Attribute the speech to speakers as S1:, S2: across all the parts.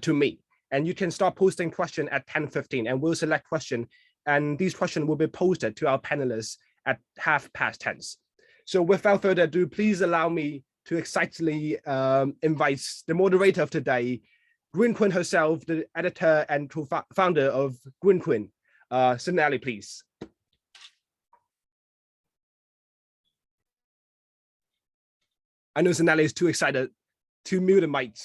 S1: to me. And you can start posting question at 10:15 and we'll select question. And these questions will be posted to our panelists at 10:30. So without further ado, please allow me to excitedly invite the moderator of today, Green Queen herself, the editor and co-founder of Green Queen, Sonali, please. I know Sonali is too excited to mute the mic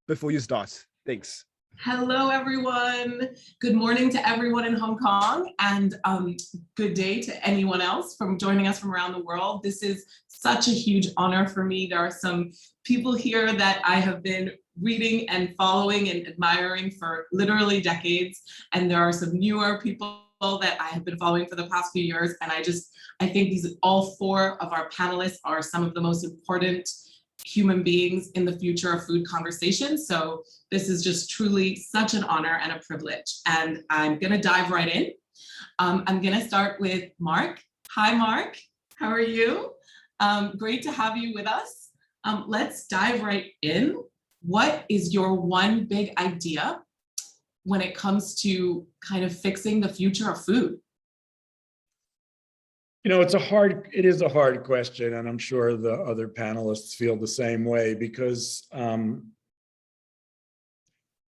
S1: before you start. Thanks.
S2: Hello, everyone. Good morning to everyone in Hong Kong, and good day to anyone else from joining us from around the world. This is such a huge honor for me. There are some people here that I have been reading and following and admiring for literally decades, and there are some newer people that I have been following for the past few years. And I think all four of our panelists are some of the most important human beings in the future of food conversation. So this is just truly such an honor and a privilege. And I'm gonna dive right in. I'm gonna start with Mark. Hi, Mark, how are you? Great to have you with us. Let's dive right in. What is your one big idea when it comes to kind of fixing the future of food?
S3: You know, it is a hard question, and I'm sure the other panelists feel the same way, because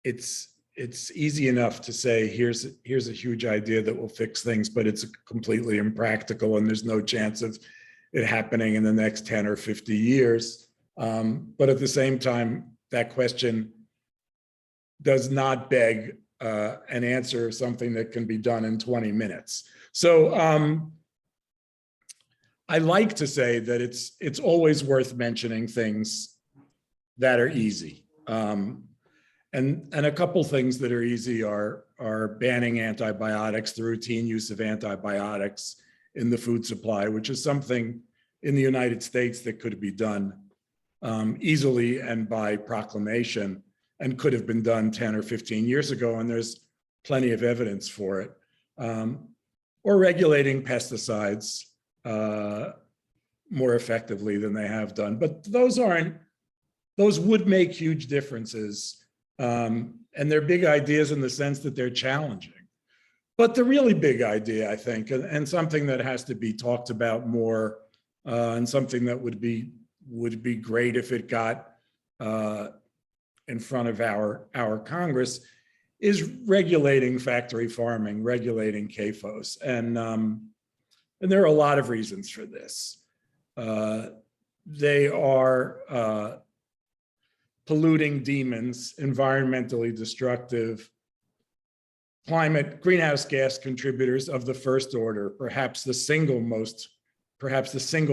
S3: it's easy enough to say, here's a huge idea that will fix things, but it's completely impractical and there's no chance of it happening in the next 10 or 50 years. But at the same time, that question does not beg an answer of something that can be done in 20 minutes. So I like to say that it's always worth mentioning things that are easy. And a couple things that are easy are banning antibiotics, the routine use of antibiotics in the food supply, which is something in the United States that could be done easily and by proclamation, and could have been done 10 or 15 years ago, and there's plenty of evidence for it. Or regulating pesticides more effectively than they have done. But those would make huge differences. And they're big ideas in the sense that they're challenging. But the really big idea, I think, and something that has to be talked about more, and something that would be great if it got in front of our Congress, is regulating factory farming, regulating CAFOs. And there are a lot of reasons for this. They are polluting demons, environmentally destructive, greenhouse gas contributors of the first order, perhaps the single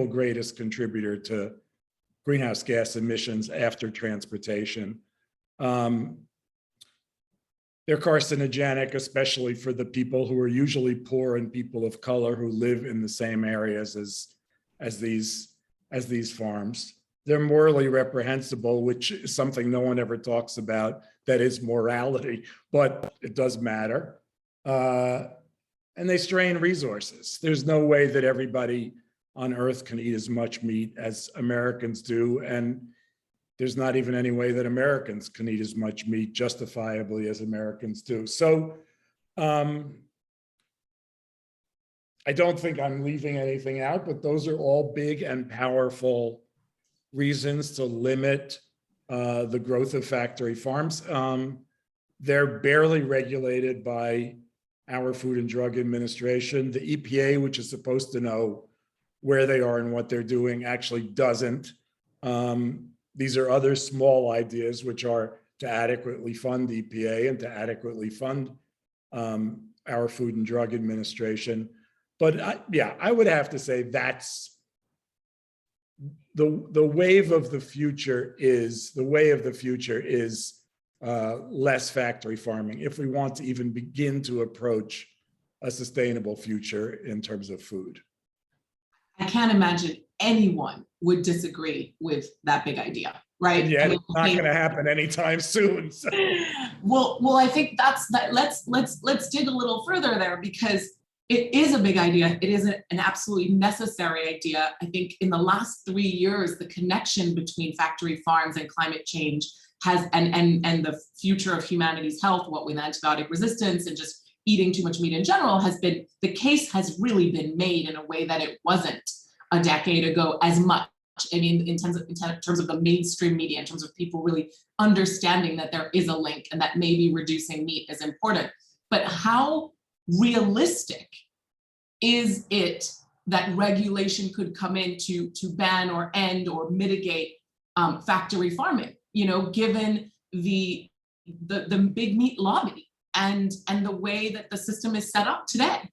S3: greatest contributor to greenhouse gas emissions after transportation. They're carcinogenic, especially for the people who are usually poor and people of color who live in the same areas as these farms. They're morally reprehensible, which is something no one ever talks about. That is morality, but it does matter. And they strain resources. There's no way that everybody on Earth can eat as much meat as Americans do, and there's not even any way that Americans can eat as much meat justifiably as Americans do. So I don't think I'm leaving anything out, but those are all big and powerful reasons to limit the growth of factory farms. They're barely regulated by our Food and Drug Administration. The EPA, which is supposed to know where they are and what they're doing, actually doesn't. These are other small ideas, which are to adequately fund EPA and to adequately fund our Food and Drug Administration. But I would have to say that's the wave of the future is less factory farming if we want to even begin to approach a sustainable future in terms of food.
S2: I can't imagine anyone would disagree with that big idea, right?
S3: Yeah, it's not going to happen anytime soon. So.
S2: Well, I think that's that. Let's dig a little further there, because it is a big idea. It is an absolutely necessary idea. I think in the last 3 years, the connection between factory farms and climate change has, and the future of humanity's health, what with antibiotic resistance and just eating too much meat in general, has been, the case has really been made in a way that it wasn't a decade ago as much. I mean, in terms of the mainstream media, in terms of people really understanding that there is a link and that maybe reducing meat is important. But how realistic is it that regulation could come in to ban or end or mitigate factory farming, you know, given the big meat lobby and the way that the system is set up today?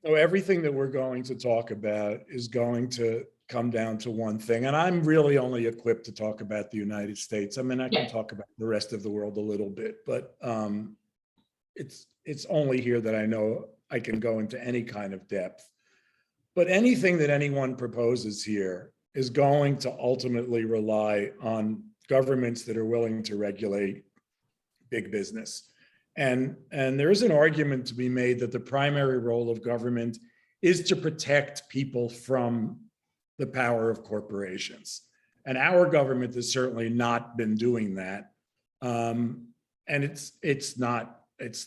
S3: So everything that we're going to talk about is going to come down to one thing. And I'm really only equipped to talk about the United States. I mean, I can talk about the rest of the world a little bit, but it's only here that I know I can go into any kind of depth. But anything that anyone proposes here is going to ultimately rely on governments that are willing to regulate big business. And there is an argument to be made that the primary role of government is to protect people from the power of corporations. And our government has certainly not been doing that. And it's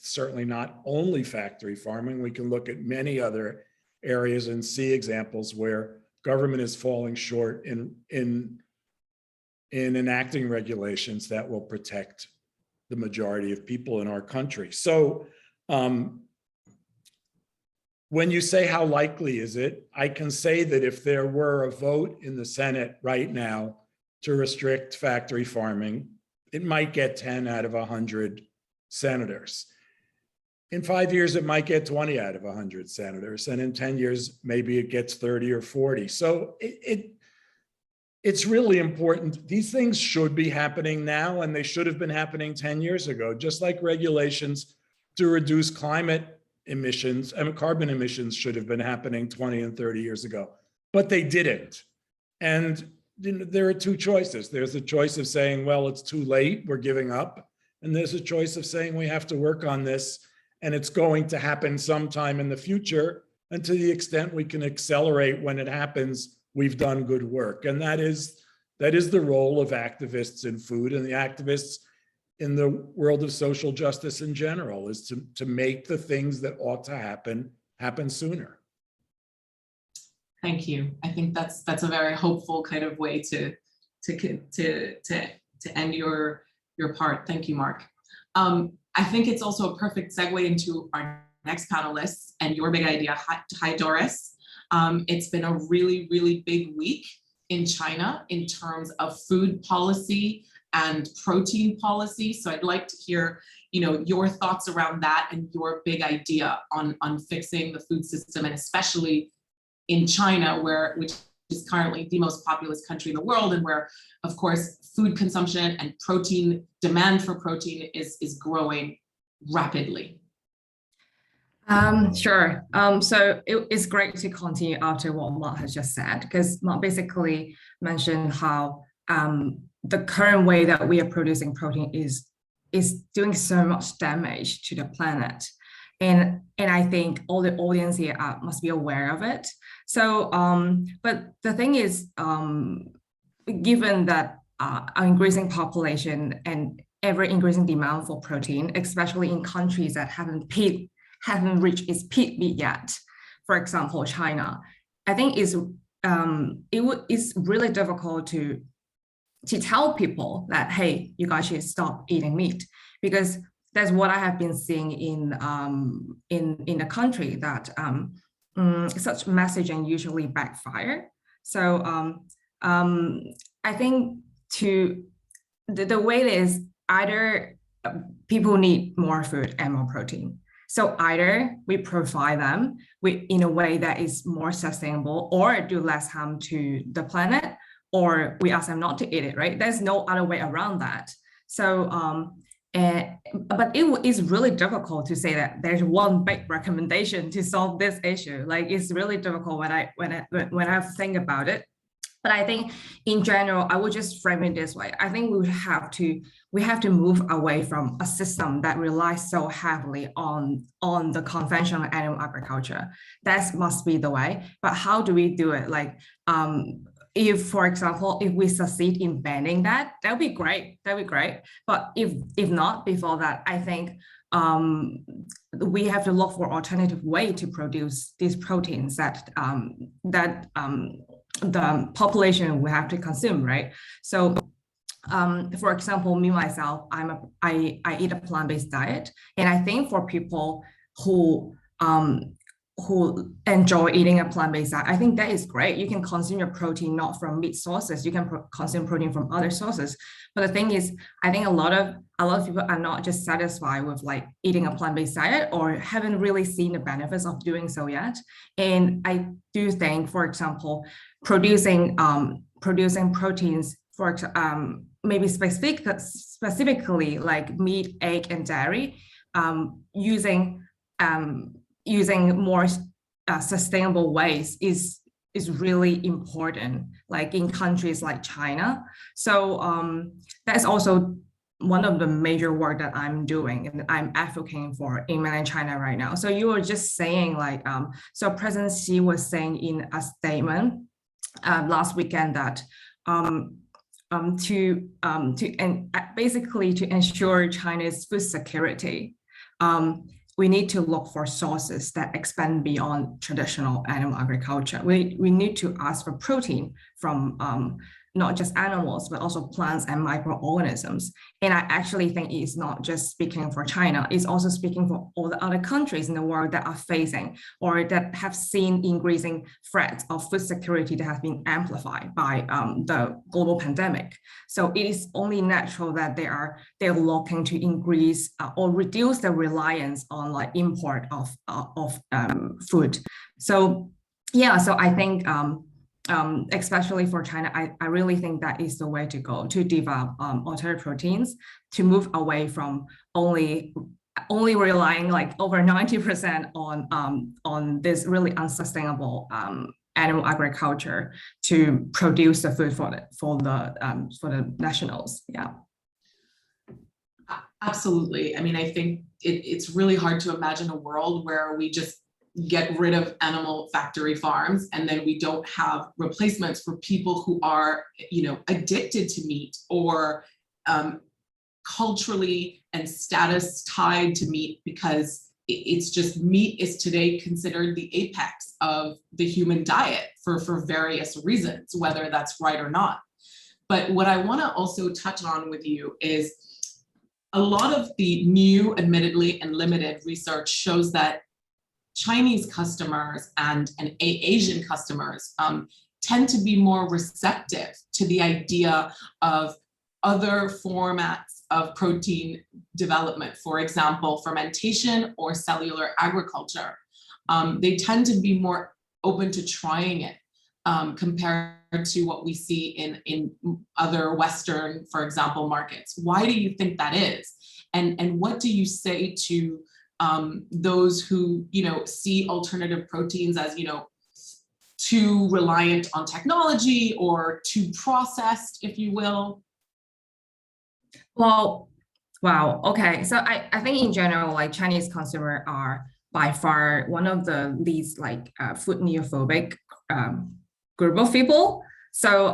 S3: certainly not only factory farming. We can look at many other areas and see examples where government is falling short in enacting regulations that will protect the majority of people in our country. So when you say how likely is it, I can say that if there were a vote in the Senate right now to restrict factory farming, it might get 10 out of 100 senators. In 5 years, it might get 20 out of 100 senators. And in 10 years, maybe it gets 30 or 40. So it's really important. These things should be happening now, and they should have been happening 10 years ago, just like regulations to reduce climate emissions. I mean, carbon emissions should have been happening 20 and 30 years ago, but they didn't. And there are two choices. There's a choice of saying, well, it's too late, we're giving up. And there's a choice of saying we have to work on this, and it's going to happen sometime in the future. And to the extent we can accelerate when it happens, we've done good work. And that is the role of activists in food and the activists in the world of social justice in general, is to make the things that ought to happen sooner.
S2: Thank you. I think that's a very hopeful kind of way to end your part. Thank you, Mark. I think it's also a perfect segue into our next panelist and your big idea. Hi, Doris. It's been a really, really big week in China in terms of food policy and protein policy. So I'd like to hear, your thoughts around that and your big idea on fixing the food system, and especially in China, which is currently the most populous country in the world, and where, of course, food consumption and demand for protein is growing rapidly.
S4: Sure. So it's great to continue after what Mark has just said, because Mark basically mentioned how the current way that we are producing protein is doing so much damage to the planet. And I think all the audience here must be aware of it. So, but the thing is, given that our increasing population and ever increasing demand for protein, especially in countries that haven't reached its peak yet, for example, China, I think it's really difficult to tell people that, hey, you guys should stop eating meat, because that's what I have been seeing in the country, that such messaging usually backfire. So I think the way it is, either people need more food and more protein. So either we provide them in a way that is more sustainable or do less harm to the planet, or we ask them not to eat it, right? There's no other way around that. So, but it is really difficult to say that there's one big recommendation to solve this issue. Like, it's really difficult when I think about it. But I think in general, I would just frame it this way. I think we have to move away from a system that relies so heavily on the conventional animal agriculture. That must be the way. But how do we do it? Like, if, for example, if we succeed in banning that, that'd be great. That'd be great. But if not, before that, I think we have to look for alternative way to produce these proteins that the population will have to consume, right? So, for example, me myself, I eat a plant-based diet, and I think for people who enjoy eating a plant-based diet, I think that is great. You can consume your protein not from meat sources. You can consume protein from other sources. But the thing is, I think a lot of people are not just satisfied with like eating a plant-based diet or haven't really seen the benefits of doing so yet. And I do think, for example, producing proteins for maybe specifically like meat, egg, and dairy, using more sustainable ways is really important, like in countries like China. So that's also one of the major work that I'm doing and I'm advocating for in mainland China right now. So you were just saying like, so President Xi was saying in a statement last weekend that basically to ensure China's food security, we need to look for sources that expand beyond traditional animal agriculture. We need to ask for protein from not just animals, but also plants and microorganisms. And I actually think it's not just speaking for China, it's also speaking for all the other countries in the world that are facing or that have seen increasing threats of food security that have been amplified by the global pandemic. So it is only natural that they're looking to increase or reduce the reliance on like import of food. So yeah, so I think especially for China, I really think that is the way to go, to develop alternative proteins, to move away from only relying like over 90% on this really unsustainable animal agriculture to produce the food for the nationals. Yeah.
S2: Absolutely. I mean, I think it's really hard to imagine a world where we just get rid of animal factory farms and then we don't have replacements for people who are, addicted to meat or culturally and status tied to meat, because it's just meat is today considered the apex of the human diet for various reasons, whether that's right or not. But what I want to also touch on with you is a lot of the new, admittedly, and limited research shows that Chinese customers and Asian customers tend to be more receptive to the idea of other formats of protein development, for example, fermentation or cellular agriculture. They tend to be more open to trying it compared to what we see in other Western, for example, markets. Why do you think that is? And what do you say to those who see alternative proteins as too reliant on technology or too processed, if you will?
S4: Well, wow. Okay. So I think in general, like Chinese consumers are by far one of the least like food neophobic group of people. So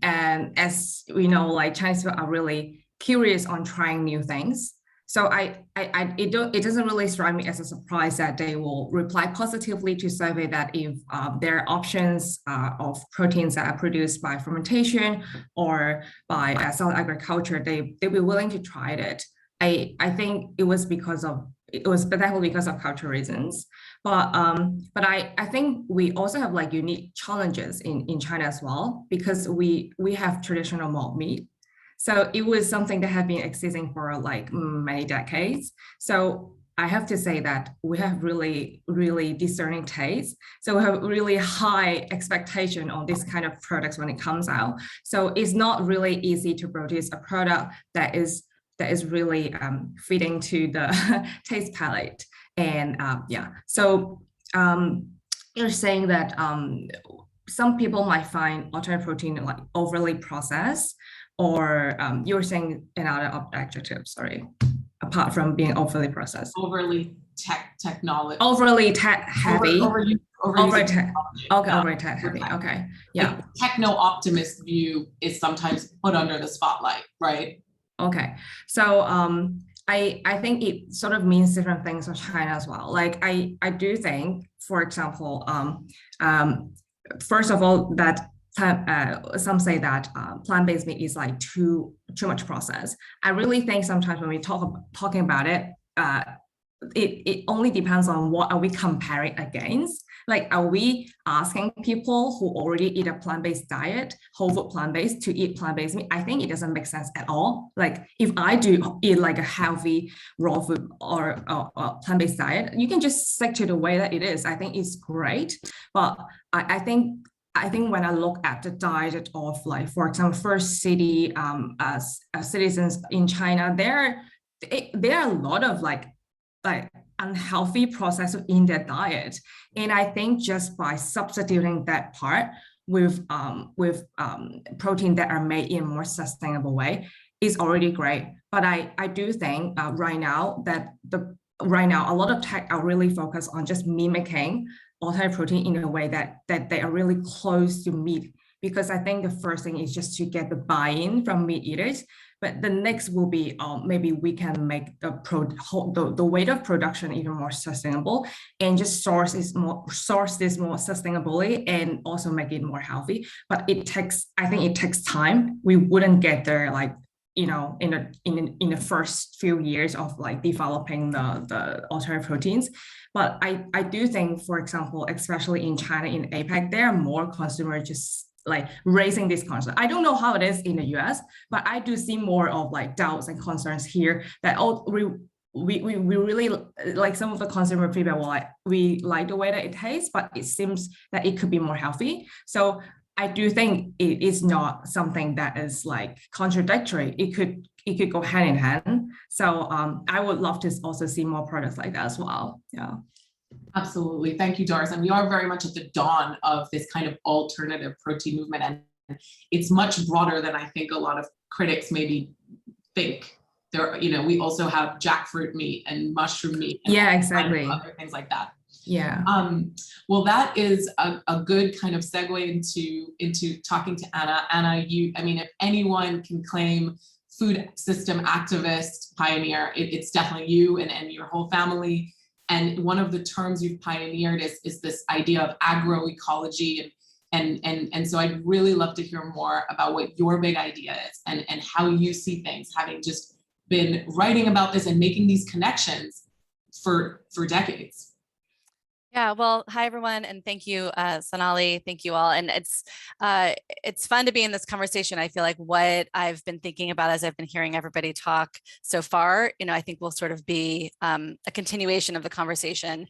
S4: and as we know, like Chinese people are really curious on trying new things. So it doesn't really strike me as a surprise that they will reply positively to survey that if there are options of proteins that are produced by fermentation or by cell agriculture, they'll be willing to try it. I think it was definitely because of cultural reasons. But I think we also have like unique challenges in China as well, because we have traditional mock meat. So it was something that had been existing for like many decades. So I have to say that we have really, really discerning taste. So we have really high expectation on this kind of products when it comes out. So it's not really easy to produce a product that is really fitting to the taste palette. And yeah, so you're saying that some people might find alternative protein like overly processed, or you were saying another adjective, sorry, apart from being overly processed.
S2: Overly technology.
S4: Overly tech heavy.
S2: Overly
S4: tech. Okay, overly tech heavy. Okay, yeah.
S2: Like techno-optimist view is sometimes put under the spotlight, right?
S4: Okay, so I think it sort of means different things for China as well. Like I do think, for example, first of all, that some say that plant-based meat is like too much processed. I really think sometimes when we talking about it, it only depends on what are we comparing against. Like, are we asking people who already eat a plant-based diet, whole food plant-based, to eat plant-based meat? I think it doesn't make sense at all. Like, if I do eat like a healthy raw food or plant-based diet, you can just stick to the way that it is. I think it's great. But I think when I look at the diet of, like, for example, first city citizens in China, there are a lot of like unhealthy processed in their diet, and I think just by substituting that part with protein that are made in a more sustainable way is already great. But I do think right now a lot of tech are really focused on just mimicking alternative protein in a way that they are really close to meat, because I think the first thing is just to get the buy-in from meat eaters. But the next will be maybe we can make the weight of production even more sustainable, and just source this more sustainably, and also make it more healthy. But I think it takes time. We wouldn't get there like, you know, in the first few years of like developing the alternative proteins. But I do think, for example, especially in China, in APEC, there are more consumers just like raising this concern. I don't know how it is in the US, but I do see more of like doubts and concerns here that we really like, some of the consumer feedback were like, we like the way that it tastes, but it seems that it could be more healthy. So I do think it is not something that is like contradictory. It could go hand in hand. So I would love to also see more products like that as well. Yeah.
S2: Absolutely. Thank you, Doris. And we are very much at the dawn of this kind of alternative protein movement. And it's much broader than I think a lot of critics maybe think. There, you know, we also have jackfruit meat and mushroom meat. And
S4: yeah, exactly.
S2: Other things like that.
S4: Yeah.
S2: Well, that is a good kind of segue into talking to Anna. Anna, I mean, if anyone can claim food system activist, pioneer, it's definitely you and your whole family. And one of the terms you've pioneered is this idea of agroecology. And so I'd really love to hear more about what your big idea is and how you see things, having just been writing about this and making these connections for decades.
S5: Yeah, well, hi everyone, and thank you, Sonali. Thank you all, and it's fun to be in this conversation. I feel like what I've been thinking about as I've been hearing everybody talk so far, you know, I think will sort of be a continuation of the conversation.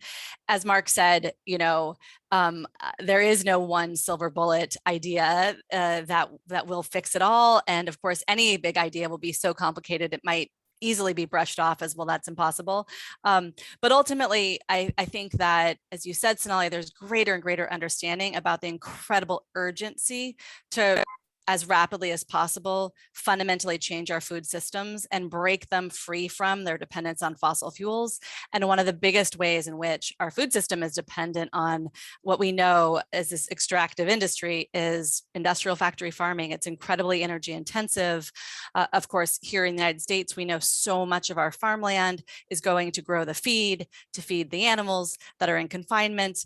S5: As Mark said, you know, there is no one silver bullet idea that will fix it all, and of course, any big idea will be so complicated it might easily be brushed off as, well, that's impossible. But ultimately, I think that, as you said, Sonali, there's greater and greater understanding about the incredible urgency to, as rapidly as possible, fundamentally change our food systems and break them free from their dependence on fossil fuels. And one of the biggest ways in which our food system is dependent on what we know as this extractive industry is industrial factory farming. It's incredibly energy intensive. Of course, here in the United States, we know so much of our farmland is going to grow the feed, to feed the animals that are in confinement.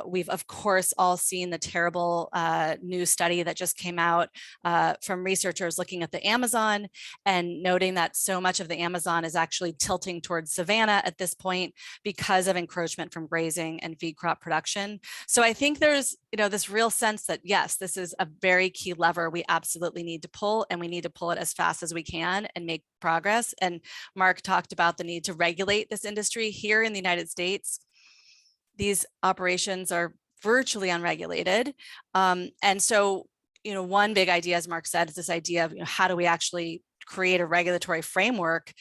S5: We've, of course, all seen the terrible new study that just came out from researchers looking at the Amazon and noting that so much of the Amazon is actually tilting towards savanna at this point because of encroachment from grazing and feed crop production. So I think there's, you know, this real sense that, yes, this is a very key lever we absolutely need to pull, and we need to pull it as fast as we can and make progress. And Mark talked about the need to regulate this industry. Here in the United States, these operations are virtually unregulated. And so, you know, one big idea, as Mark said, is this idea of, you know, how do we actually create a regulatory framework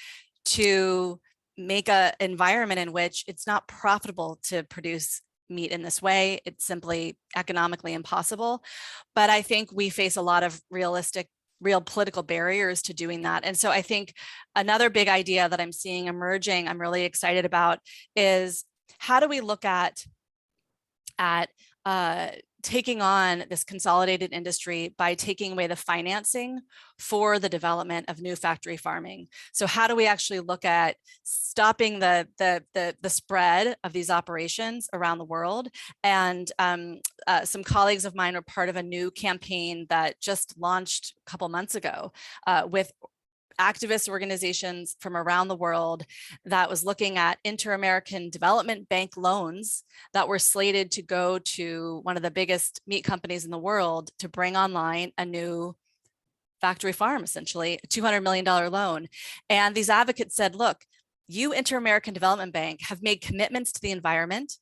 S5: to make an environment in which it's not profitable to produce meat in this way. It's simply economically impossible. But I think we face a lot of realistic real political barriers to doing that. And so I think another big idea that I'm seeing emerging, I'm really excited about, is how do we look at taking on this consolidated industry by taking away the financing for the development of new factory farming. So how do we actually look at stopping the spread of these operations around the world? And some colleagues of mine are part of a new campaign that just launched a couple months ago with activist organizations from around the world that was looking at inter-American development bank loans that were slated to go to one of the biggest meat companies in the world to bring online a new factory farm, essentially a $200 million loan. And these advocates said, look, you Inter-American Development Bank have made commitments to the environment.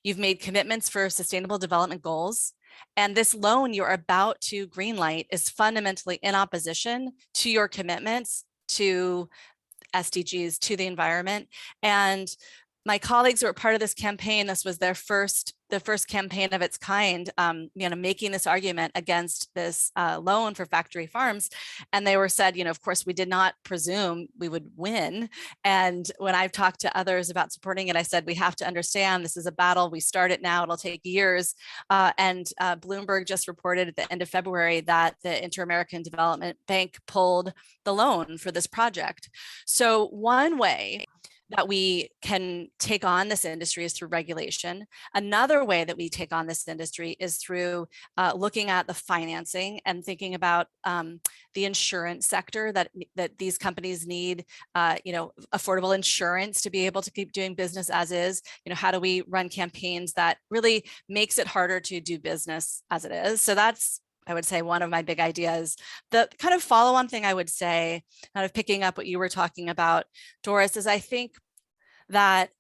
S5: You've made commitments for sustainable development goals. And this loan you're about to greenlight is fundamentally in opposition to your commitments to SDGs, to the environment. And my colleagues who were part of this campaign, this was the first campaign of its kind, making this argument against this loan for factory farms. And they were said, of course, we did not presume we would win. And when I've talked to others about supporting it, I said, we have to understand this is a battle. We start it now, it'll take years. And Bloomberg just reported at the end of February that the Inter-American Development Bank pulled the loan for this project. So one way that we can take on this industry is through regulation. Another way that we take on this industry is through looking at the financing and thinking about the insurance sector that these companies need, affordable insurance to be able to keep doing business as is. How do we run campaigns that really makes it harder to do business as it is? So that's, I would say, one of my big ideas. The kind of follow-on thing I would say, kind of picking up what you were talking about, Doris, is I think that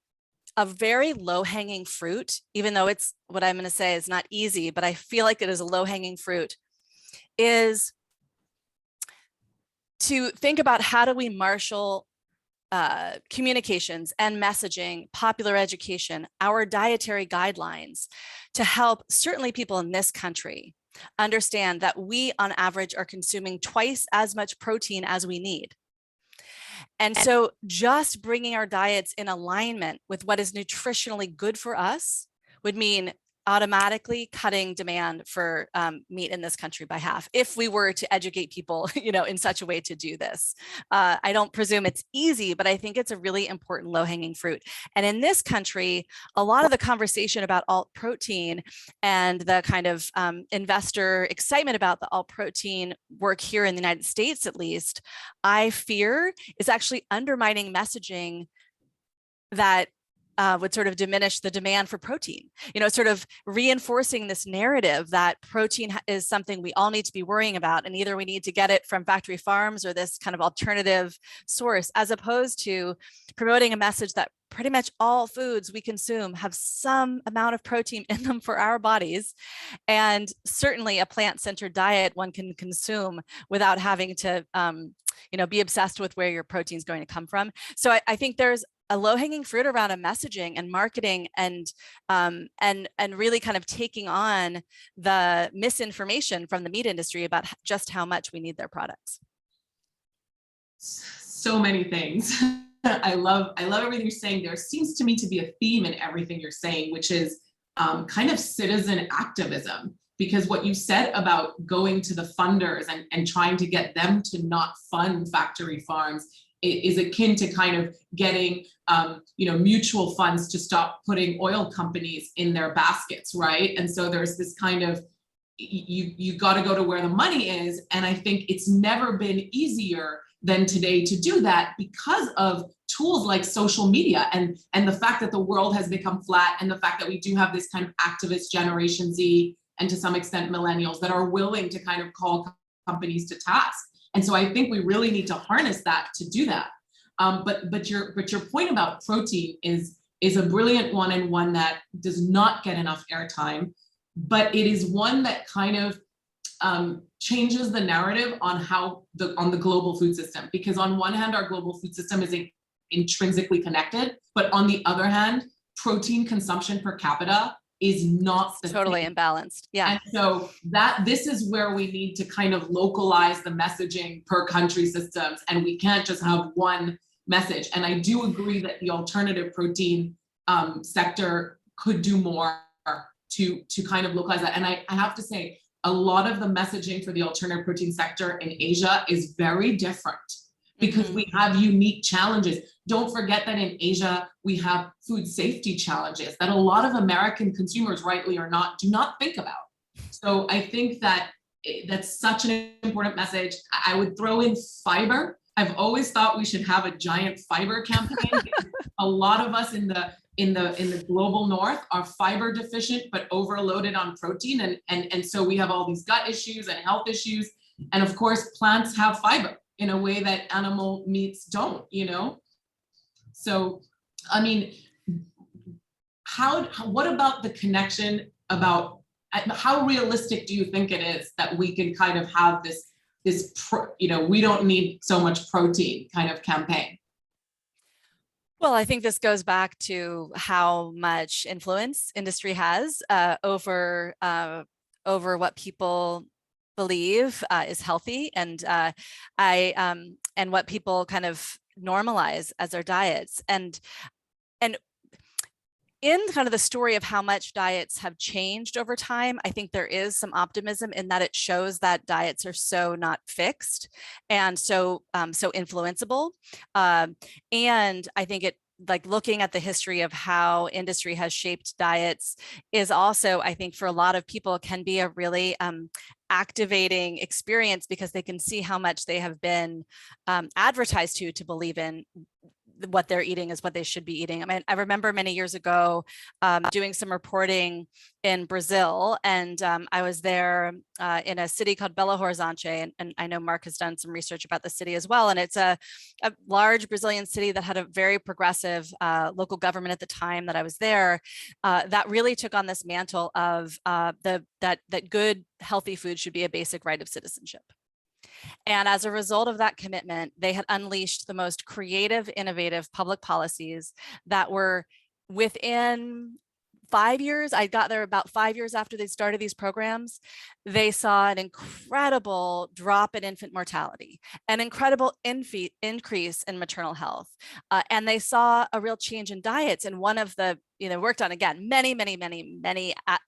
S5: a very low-hanging fruit, even though it's what I'm going to say is not easy, but I feel like it is a low-hanging fruit, is to think about how do we marshal communications and messaging, popular education, our dietary guidelines to help certainly people in this country understand that we on average are consuming twice as much protein as we need. And so just bringing our diets in alignment with what is nutritionally good for us would mean automatically cutting demand for meat in this country by half if we were to educate people, in such a way to do this. I don't presume it's easy, but I think it's a really important low-hanging fruit. And in this country, a lot of the conversation about alt protein and the kind of investor excitement about the alt protein work here in the United States, at least, I fear is actually undermining messaging that would sort of diminish the demand for protein, sort of reinforcing this narrative that protein is something we all need to be worrying about. And either we need to get it from factory farms or this kind of alternative source, as opposed to promoting a message that pretty much all foods we consume have some amount of protein in them for our bodies. And certainly a plant-centered diet one can consume without having to, be obsessed with where your protein is going to come from. So I think there's a low-hanging fruit around a messaging and marketing and really kind of taking on the misinformation from the meat industry about just how much we need their products.
S2: So many things. I love everything you're saying. There seems to me to be a theme in everything you're saying, which is kind of citizen activism. Because what you said about going to the funders and trying to get them to not fund factory farms is akin to kind of getting mutual funds to stop putting oil companies in their baskets, right? And so there's this kind of, you got to go to where the money is. And I think it's never been easier than today to do that because of tools like social media and the fact that the world has become flat, and the fact that we do have this kind of activist Generation Z and to some extent millennials that are willing to kind of call companies to task. And so I think we really need to harness that to do that. But your point about protein is a brilliant one, and one that does not get enough airtime, but it is one that kind of changes the narrative on the global food system. Because on one hand, our global food system is intrinsically connected, but on the other hand, protein consumption per capita is not the
S5: totally
S2: same.
S5: imbalanced. Yeah.
S2: And so this is where we need to kind of localize the messaging per country systems, and we can't just have one message. And I do agree that the alternative protein sector could do more to kind of localize that. And I have to say, a lot of the messaging for the alternative protein sector in Asia is very different, because we have unique challenges. Don't forget that in Asia, we have food safety challenges that a lot of American consumers, rightly or not, do not think about. So I think that that's such an important message. I would throw in fiber. I've always thought we should have a giant fiber campaign. A lot of us in the global north are fiber deficient, but overloaded on protein. And so we have all these gut issues and health issues. And of course, plants have fiber in a way that animal meats don't, you know? So, I mean, what about the connection about, how realistic do you think it is that we can kind of have this, you know, we don't need so much protein kind of campaign?
S5: Well, I think this goes back to how much influence industry has over what people believe is healthy, and what people kind of normalize as their diets. And in kind of the story of how much diets have changed over time, I think there is some optimism in that it shows that diets are so not fixed and so influenceable. And I think it, like, looking at the history of how industry has shaped diets is also, I think, for a lot of people can be a really activating experience, because they can see how much they have been advertised to believe in what they're eating is what they should be eating. I mean, I remember many years ago doing some reporting in Brazil, and I was there in a city called Belo Horizonte, and I know Mark has done some research about the city as well. And it's a large Brazilian city that had a very progressive local government at the time that I was there, that really took on this mantle of that good, healthy food should be a basic right of citizenship. And as a result of that commitment, they had unleashed the most creative, innovative public policies that were within 5 years. I got there about 5 years after they started these programs. They saw an incredible drop in infant mortality, an incredible increase in maternal health. And they saw a real change in diets. And one of the, worked on, again, many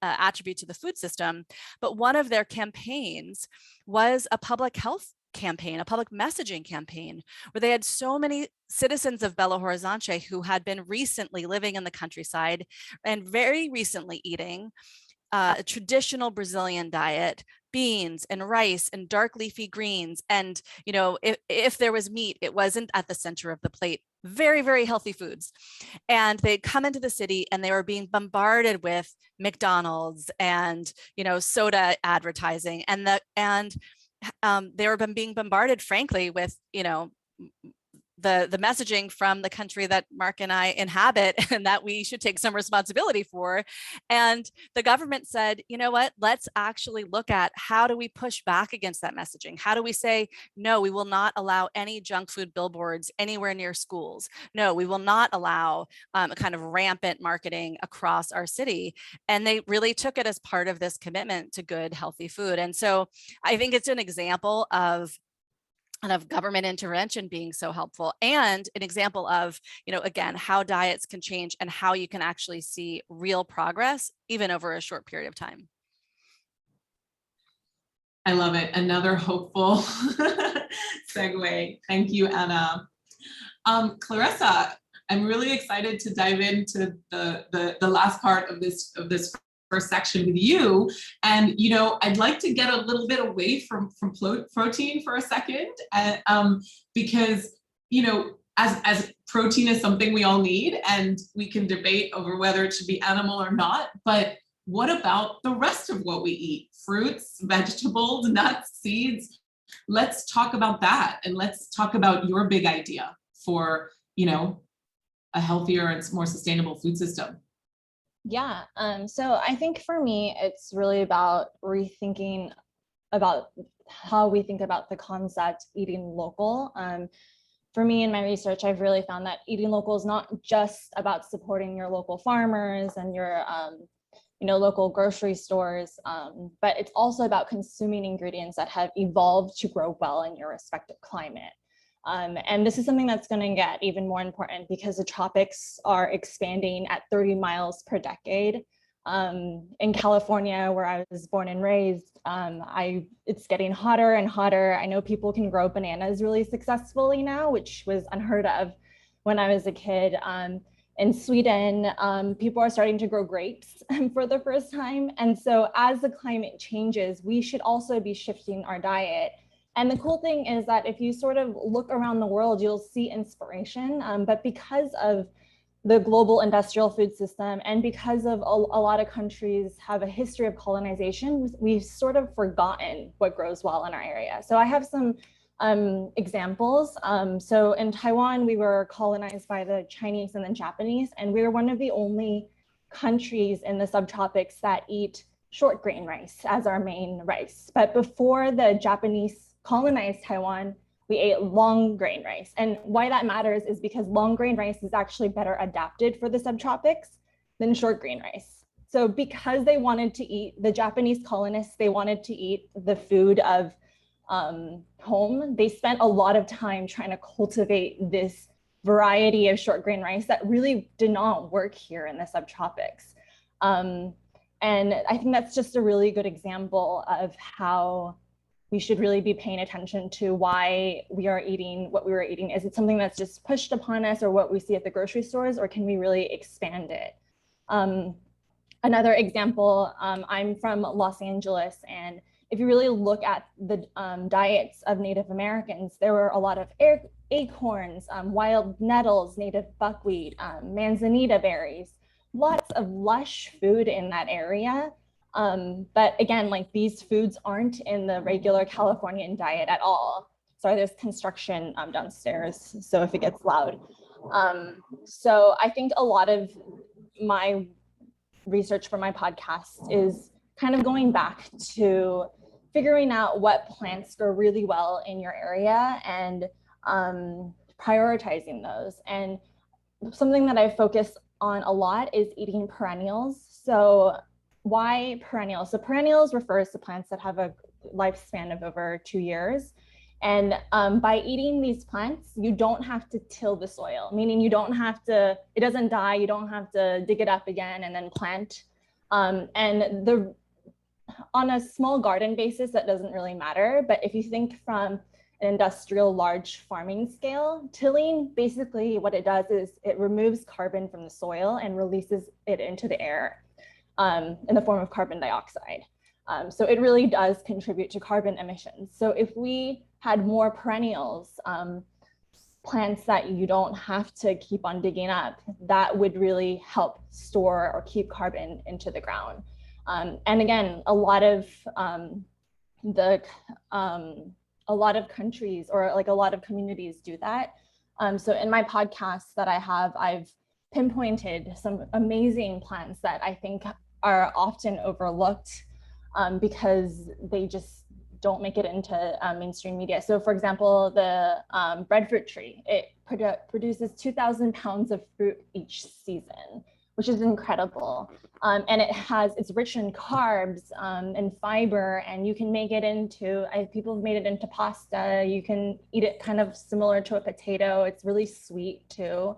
S5: attributes of the food system. But one of their campaigns was a public health campaign, a public messaging campaign, where they had so many citizens of Belo Horizonte who had been recently living in the countryside and very recently eating a traditional Brazilian diet, beans and rice and dark leafy greens. And, if there was meat, it wasn't at the center of the plate. Very, very healthy foods. And they'd come into the city and they were being bombarded with McDonald's and, soda advertising. And they were being bombarded, frankly, with, the messaging from the country that Mark and I inhabit and that we should take some responsibility for. And the government said, you know what, let's actually look at how do we push back against that messaging? How do we say, no, we will not allow any junk food billboards anywhere near schools. No, we will not allow a kind of rampant marketing across our city. And they really took it as part of this commitment to good, healthy food. And so I think it's an example of government intervention being so helpful, and an example of, again, how diets can change and how you can actually see real progress even over a short period of time.
S2: I love it. Another hopeful segue. Thank you, Anna. Clarissa, I'm really excited to dive into the last part of this first section with you. And, I'd like to get a little bit away from protein for a second, because, as protein is something we all need, and we can debate over whether it should be animal or not, but what about the rest of what we eat? Fruits, vegetables, nuts, seeds. Let's talk about that. And let's talk about your big idea for, a healthier and more sustainable food system.
S6: Yeah, so I think for me, it's really about rethinking about how we think about the concept eating local. For me, in my research, I've really found that eating local is not just about supporting your local farmers and your local grocery stores, but it's also about consuming ingredients that have evolved to grow well in your respective climate. And this is something that's going to get even more important because the tropics are expanding at 30 miles per decade. In California, where I was born and raised, it's getting hotter and hotter. I know people can grow bananas really successfully now, which was unheard of when I was a kid. In Sweden, people are starting to grow grapes for the first time. And so as the climate changes, we should also be shifting our diet. And the cool thing is that if you sort of look around the world, you'll see inspiration. But because of the global industrial food system and because of a lot of countries have a history of colonization, we've sort of forgotten what grows well in our area. So I have some examples. So in Taiwan, we were colonized by the Chinese and the Japanese, and we were one of the only countries in the subtropics that eat short grain rice as our main rice. But before the Japanese colonized Taiwan, we ate long grain rice. And why that matters is because long grain rice is actually better adapted for the subtropics than short grain rice. So because they wanted to eat, the Japanese colonists, they wanted to eat the food of home, they spent a lot of time trying to cultivate this variety of short grain rice that really did not work here in the subtropics. And I think that's just a really good example of how we should really be paying attention to why we are eating what we were eating. Is it something that's just pushed upon us or what we see at the grocery stores, or can we really expand it? Another example, I'm from Los Angeles, and if you really look at the diets of Native Americans, there were a lot of acorns, wild nettles, native buckwheat, manzanita berries, lots of lush food in that area. But again, like these foods aren't in the regular Californian diet at all. Sorry, there's construction downstairs, so if it gets loud. So I think a lot of my research for my podcast is kind of going back to figuring out what plants grow really well in your area and prioritizing those. And something that I focus on a lot is eating perennials. So why perennials? So perennials refers to plants that have a lifespan of over 2 years. And by eating these plants, you don't have to till the soil, meaning you don't have to, it doesn't die, you don't have to dig it up again and then plant. And on a small garden basis, that doesn't really matter. But if you think from an industrial large farming scale, tilling, basically what it does is it removes carbon from the soil and releases it into the air in the form of carbon dioxide. So it really does contribute to carbon emissions. So if we had more perennials, plants that you don't have to keep on digging up, that would really help store or keep carbon into the ground. And again, a lot of countries or like a lot of communities do that. So in my podcast that I have, I've pinpointed some amazing plants that I think are often overlooked because they just don't make it into mainstream media. So for example, the breadfruit tree, it produces 2,000 pounds of fruit each season, which is incredible. And it's rich in carbs and fiber, and you can make it into, people have made it into pasta. You can eat it kind of similar to a potato. It's really sweet too.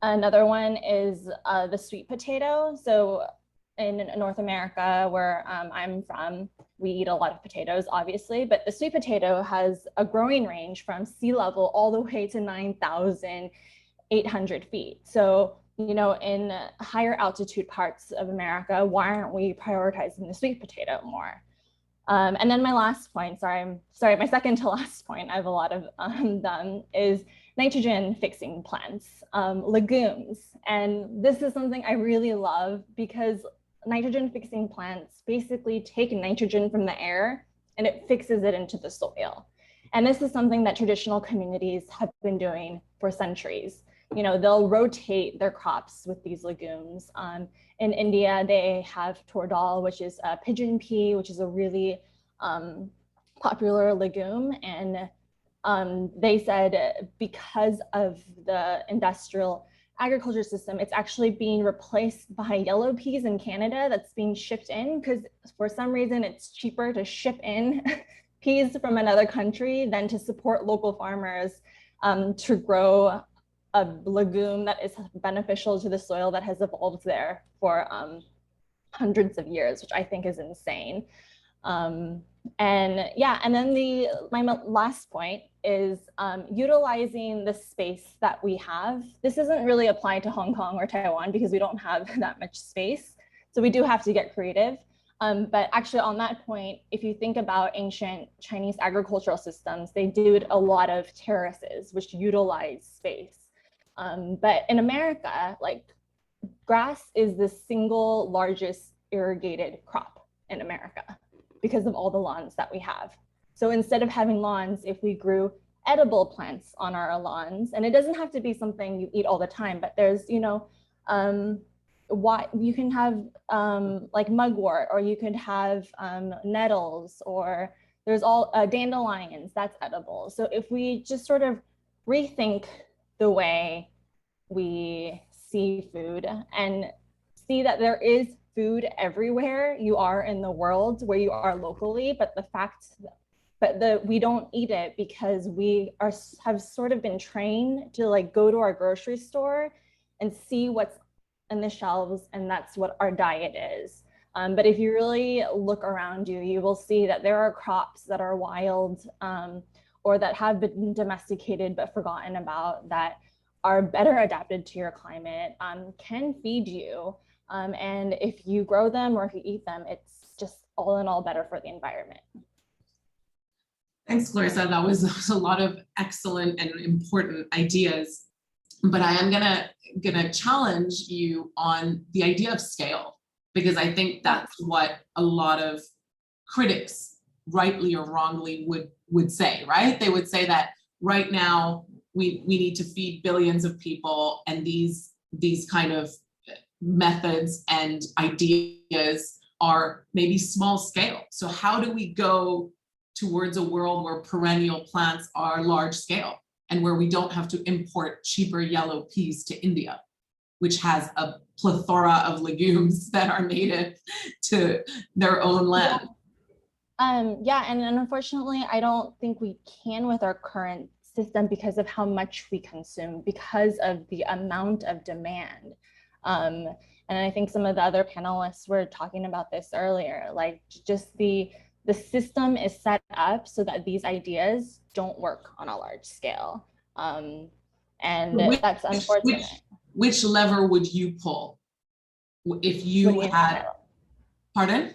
S6: Another one is the sweet potato. So in North America, where I'm from, we eat a lot of potatoes, obviously, but the sweet potato has a growing range from sea level all the way to 9,800 feet. So, you know, in higher altitude parts of America, why aren't we prioritizing the sweet potato more? And then my last point, my second to last point, I have a lot of them, is nitrogen fixing plants, legumes. And this is something I really love because nitrogen fixing plants basically take nitrogen from the air and it fixes it into the soil. And this is something that traditional communities have been doing for centuries. You know, they'll rotate their crops with these legumes. In India, they have tur dal, which is a pigeon pea, which is a really popular legume. And they said because of the industrial agriculture system, it's actually being replaced by yellow peas in Canada that's being shipped in, because for some reason it's cheaper to ship in peas from another country than to support local farmers to grow a legume that is beneficial to the soil that has evolved there for hundreds of years, which I think is insane. And yeah, and then my last point is utilizing the space that we have. This isn't really applied to Hong Kong or Taiwan because we don't have that much space. So we do have to get creative. But actually on that point, if you think about ancient Chinese agricultural systems, they did a lot of terraces, which utilize space. But in America, like grass is the single largest irrigated crop in America because of all the lawns that we have. So instead of having lawns, if we grew edible plants on our lawns, and it doesn't have to be something you eat all the time, but there's, you know, what you can have like mugwort, or you could have nettles, or there's all dandelions, that's edible. So if we just sort of rethink the way we see food and see that there is food everywhere you are in the world, where you are locally, but we don't eat it because we have sort of been trained to like go to our grocery store and see what's in the shelves, and that's what our diet is. But if you really look around you, you will see that there are crops that are wild or that have been domesticated but forgotten about, that are better adapted to your climate, can feed you. And if you grow them or if you eat them, it's just all in all better for the environment.
S2: Thanks, Clarissa. That was a lot of excellent and important ideas. But I am gonna challenge you on the idea of scale, because I think that's what a lot of critics, rightly or wrongly, would say, right? They would say that right now we need to feed billions of people, and these kind of methods and ideas are maybe small scale. So how do we go towards a world where perennial plants are large scale, and where we don't have to import cheaper yellow peas to India, which has a plethora of legumes that are native to their own land?
S6: Yeah, and unfortunately, I don't think we can with our current system because of how much we consume, because of the amount of demand. And I think some of the other panelists were talking about this earlier, like just the system is set up so that these ideas don't work on a large scale. And that's unfortunate.
S2: Which lever would you pull if you had, pardon?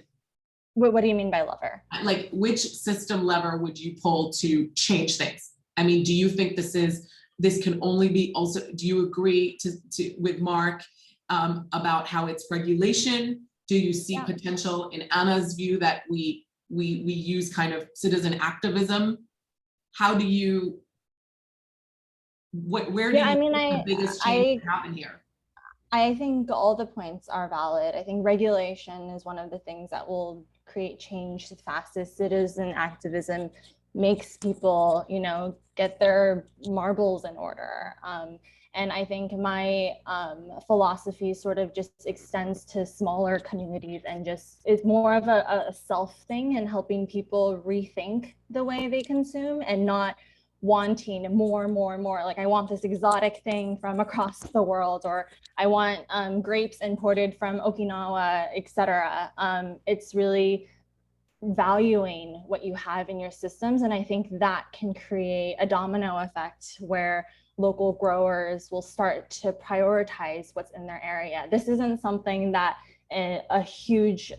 S6: What do you mean by lever?
S2: Like, which system lever would you pull to change things? I mean, do you think this can only be also, do you agree with Mark about how it's regulation? Do you see potential in Anna's view that we use kind of citizen activism? How do you, where do you think the biggest change happen here?
S6: I think all the points are valid. I think regulation is one of the things that will create change the fastest. Citizen activism makes people, you know, get their marbles in order. And I think my philosophy sort of just extends to smaller communities, and just is more of a self thing, and helping people rethink the way they consume, and not wanting more. Like, I want this exotic thing from across the world, or I want grapes imported from Okinawa, etc. It's really valuing what you have in your systems, and I think that can create a domino effect where local growers will start to prioritize what's in their area. This isn't something that a huge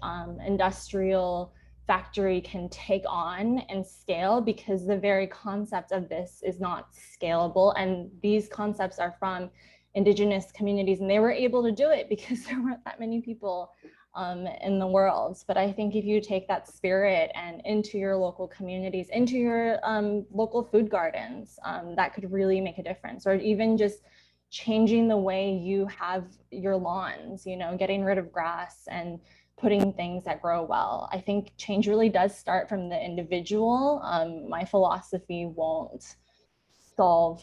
S6: industrial factory can take on and scale, because the very concept of this is not scalable, and these concepts are from indigenous communities, and they were able to do it because there weren't that many people in the world. But I think if you take that spirit and into your local communities, into your local food gardens, that could really make a difference. Or even just changing the way you have your lawns, you know, getting rid of grass and putting things that grow well. I think change really does start from the individual. My philosophy won't solve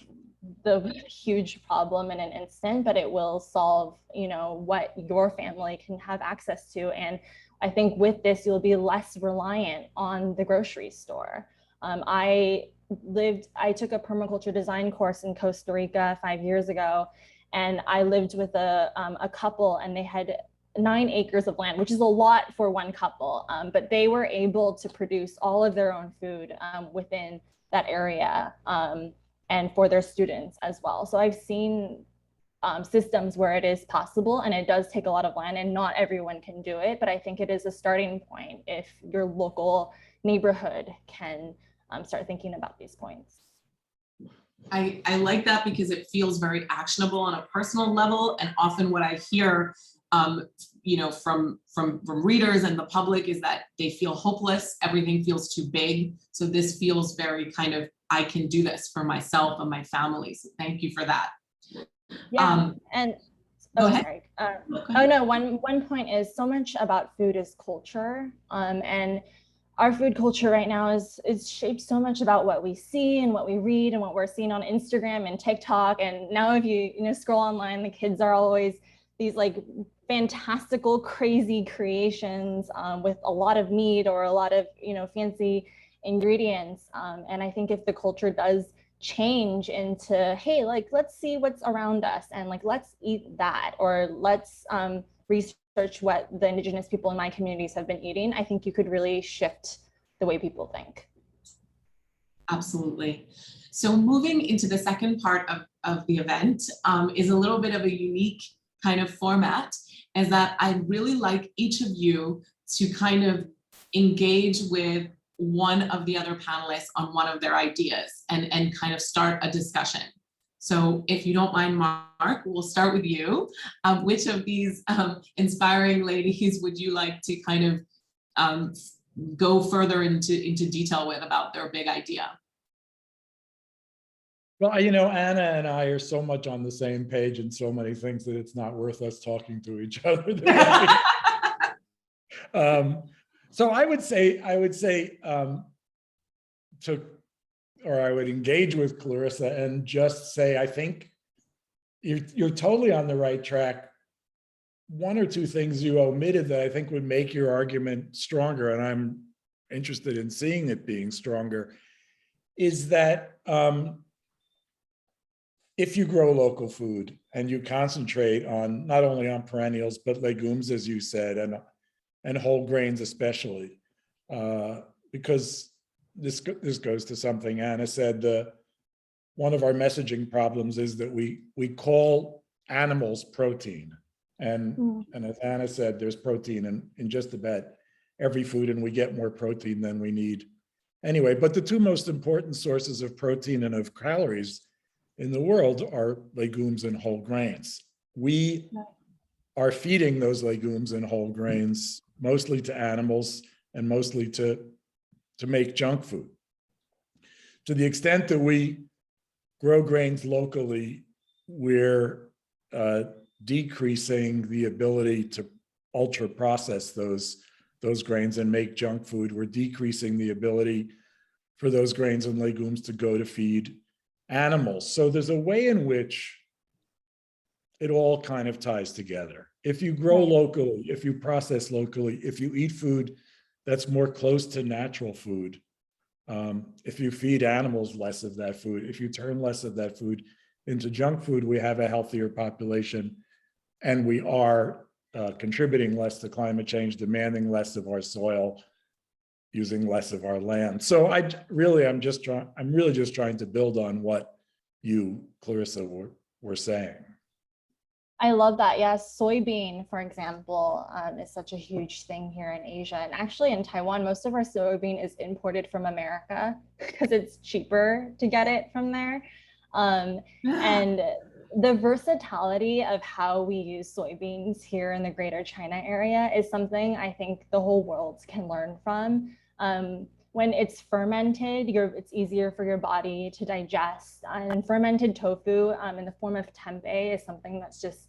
S6: the huge problem in an instant, but it will solve, what your family can have access to. And I think with this, you'll be less reliant on the grocery store. I took a permaculture design course in Costa Rica 5 years ago, and I lived with a couple, and they had 9 acres of land, which is a lot for one couple, but they were able to produce all of their own food within that area, and for their students as well. So I've seen systems where it is possible, and it does take a lot of land, and not everyone can do it, but I think it is a starting point if your local neighborhood can start thinking about these points.
S2: I like that because it feels very actionable on a personal level, and often what I hear from readers and the public is that they feel hopeless, everything feels too big. So this feels very kind of, I can do this for myself and my family. So thank you for that.
S6: Yeah, and sorry. One point is, so much about food is culture, and our food culture right now is shaped so much about what we see and what we read and what we're seeing on Instagram and TikTok. And now if you scroll online, the kids are always these like fantastical, crazy creations with a lot of meat or a lot of fancy ingredients. And I think if the culture does change into, hey, like, let's see what's around us, and like, let's eat that, or let's research what the indigenous people in my communities have been eating, I think you could really shift the way people think.
S2: Absolutely. So moving into the second part of the event is a little bit of a unique kind of format, is that I'd really like each of you to kind of engage with one of the other panelists on one of their ideas and kind of start a discussion. So if you don't mind, Mark, we'll start with you. Which of these inspiring ladies would you like to kind of go further into detail with about their big idea?
S3: Well, Anna and I are so much on the same page in so many things that it's not worth us talking to each other. So I would engage with Clarissa and just say, I think you're totally on the right track. One or two things you omitted that I think would make your argument stronger, and I'm interested in seeing it being stronger, is that if you grow local food and you concentrate on not only on perennials, but legumes, as you said, and whole grains especially, because this goes to something Anna said, one of our messaging problems is that we call animals protein. And as Anna said, there's protein in just about every food, and we get more protein than we need anyway. But the two most important sources of protein and of calories in the world are legumes and whole grains. We are feeding those legumes and whole grains mostly to animals and mostly to make junk food. To the extent that we grow grains locally, we're decreasing the ability to ultra process those grains and make junk food. We're decreasing the ability for those grains and legumes to go to feed animals. So there's a way in which it all kind of ties together. If you grow locally, if you process locally, if you eat food that's more close to natural food, if you feed animals less of that food, if you turn less of that food into junk food, we have a healthier population, and we are contributing less to climate change, demanding less of our soil, using less of our land. So I'm really just trying to build on what you, Clarissa, were saying.
S6: I love that. Yes, soybean, for example, is such a huge thing here in Asia. And actually in Taiwan, most of our soybean is imported from America because it's cheaper to get it from there. And the versatility of how we use soybeans here in the Greater China area is something I think the whole world can learn from. When it's fermented, it's easier for your body to digest. And fermented tofu in the form of tempeh is something that's just,